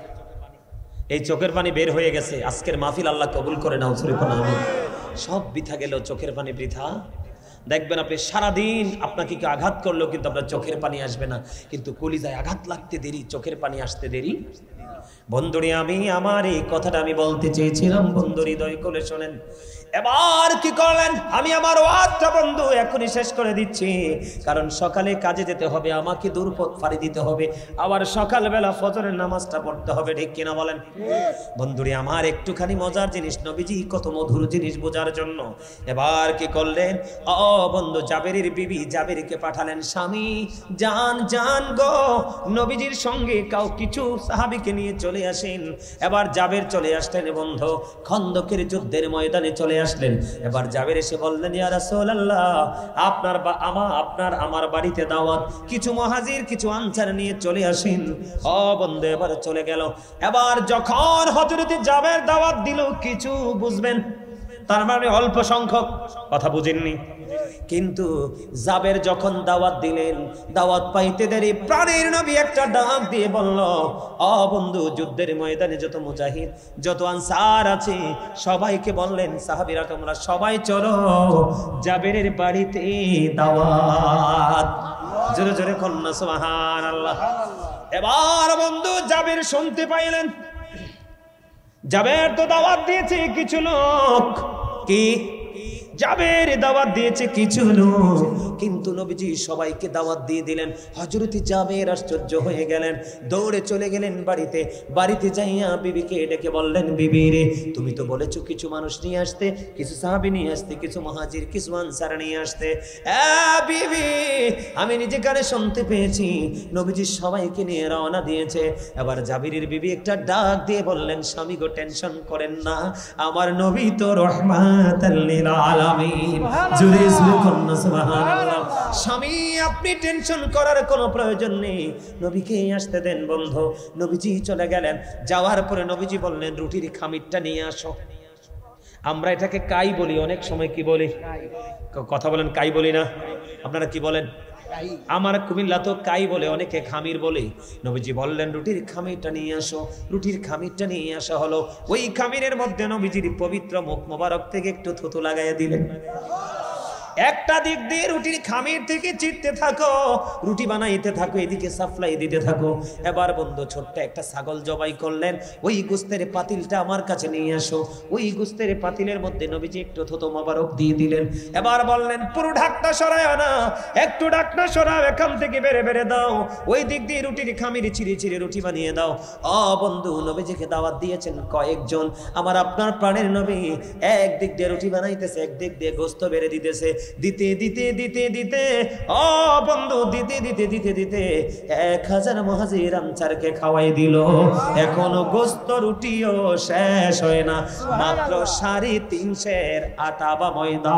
এই চোখের পানি বের হয়ে গেছে। আজকের মাহফিল আল্লাহ কবুল করে নাও, সব বৃথা গেল, চোখের পানি বৃথা। দেখবেন আপনি সারাদিন আপনাকে কি আঘাত করলেও কিন্তু আপনার চোখের পানি আসবে না, কিন্তু কলিজায় আঘাত লাগতে দেরি, চোখের পানি আসতে দেরি। বন্ধুরে, আমি আমার এই কথাটা আমি বলতে চেয়েছিলাম, বন্ধু হৃদয় করে শোনেন। এবার কি করলেন? আমি আমার ওয়াজটা বন্ধু এখনই শেষ করে দিচ্ছি, কারণ সকালে কাজে যেতে হবে, আমাকে দূরপথ পাড়ি দিতে হবে, আবার সকালবেলা ফজরের নামাজটা পড়তে হবে, ঠিক কিনা বলেন? বন্ধুরে আমার, একটুখানি মজার জিনিস, নবীজি কত মধুর জিনিস বোঝার জন্য এবার কি করলেন? ও বন্ধু, জাবেরের বিবি জাবেরকে পাঠালেন, স্বামী জান জান গো, নবীজির সঙ্গে কিছু সাহাবীকে নিয়ে চলে আসেন। এবার জাবের চলে আসলেন বন্ধু, খন্দকের যুদ্ধের ময়দানে চলে আসলেন। এবার জাবের এসে বললেন, ইয়া রাসূলুল্লাহ, আপনার আমার বাড়িতে দাওয়াত, কিছু মুহাজির কিছু আনসার নিয়ে চলে আসেন। ও বন্ধু, এবার চলে গেল। এবার যখন হযরত জাবের দাওয়াত দিল, কিছু বুঝবেন, তার মানে অল্প সংখ্যক, কথা বুঝেননি। কিন্তু জাবের যখন দাওয়াত দিলেন, দাওয়াত পাইতে দেরি প্রাণের নবী একটা ডাক দিয়ে বলল, ও বন্ধু, যুদ্ধের ময়দানে যত মুজাহিদ যত আনসার আছে সবাইকে বললেন, সাহাবীরা তোমরা সবাই চলো জাবেরের বাড়িতে দাওয়াত। জোরে জোরে কন্যা সুবহানাল্লাহ। এবার বন্ধু জাবের শুনতে পাইলেন, জাবের তো দাওয়াত দিয়েছে কিছু লোক, কি জাবের দাওয়াত দিয়েছে কিছু লোক, কিন্তু নবীজি সবাইকে দাওয়াত দিয়ে দিলেন। হযরত জাবের আশ্চর্য হয়ে গেলেন, দৌড়ে চলে গেলেন বাড়িতে। বাড়িতে যাইয়া বিবিকে ডেকে বললেন, বিবি রে, তুমি তো বলেছো কিছু মানুষ নিয়ে আসতে, কিছু সাহাবী নিয়ে আসতে, কিছু মুহাজির কিছু আনসার নিয়ে আসতে। বিবি, আমি নিজে কানে শুনতে পেয়েছি নবীজি সবাইকে নিয়ে রওনা দিয়েছে। এবার জাবিরের বিবি একটা ডাক দিয়ে বললেন, স্বামী গো, টেনশন করেন না, আমার নবী তো রাহমাতাল লিল আলামিন। জোরে জোরে কন্যা সুবহানাল্লাহ। স্বামী, আপনি টেনশন করার কোনো প্রয়োজন নেই, নবীকে আসতে দেন। বন্ধু, নবীজি চলে গেলেন। যাওয়ার পরে নবীজি বললেন, রুটির খামিরটা নিয়ে আসো। আমরা এটাকে কাই বলি, অনেক সময় কি বলি, কথা বলেন, কাই বলি না? আপনারা কি বলেন? আমার কুমিল্লা তো কাই বলে, অনেকে খামির বলে। নবীজি বললেন, রুটির খামিরটা নিয়ে আসো। রুটির খামিরটা নিয়ে আসা হলো। ওই খামিরের মধ্যে নবীজির পবিত্র মুখ মোবারক থেকে একটু থুতু লাগাইয়া দিলেন। একটা দিক দিয়ে রুটির খামির থেকে চিড়তে থাকো, রুটি বানাইতে থাকো, এদিকে সাপ্লাই দিতে থাকো। এবার বন্ধু ছোট্ট একটা ছাগল জবাই করলেন। ওই গোস্তের পাতিলটা আমার কাছে নিয়ে আসো। ওই গোস্তের পাতিলের মধ্যে নবীজি একটু থুতু মোবারক দিয়ে দিলেন। এবার বললেন, পুরো ঢাকনা সরায় না, একটু ঢাকনা সরাও, এখান থেকে বেড়ে বেড়ে দাও, ওই দিক দিয়ে রুটির খামির চিড়ে চিড়ে রুটি বানিয়ে দাও। বন্ধু, নবীজিকে দাওয়াত দিয়েছেন কয়েকজন, আমার আপনার প্রাণের নবী এক দিক দিয়ে রুটি বানাইতেছে, এক দিক দিয়ে গোস্ত বেড়ে দিতেছে। দিতে দিতে দিতে দিতে বন্ধু দিতে দিতে দিতে দিতে 1000 মুহাজির আনসারকে খাওয়াই দিল। এখনো গোস্ত রুটিও শেষ হয় না, মাত্র 350 আটা বা ময়দা।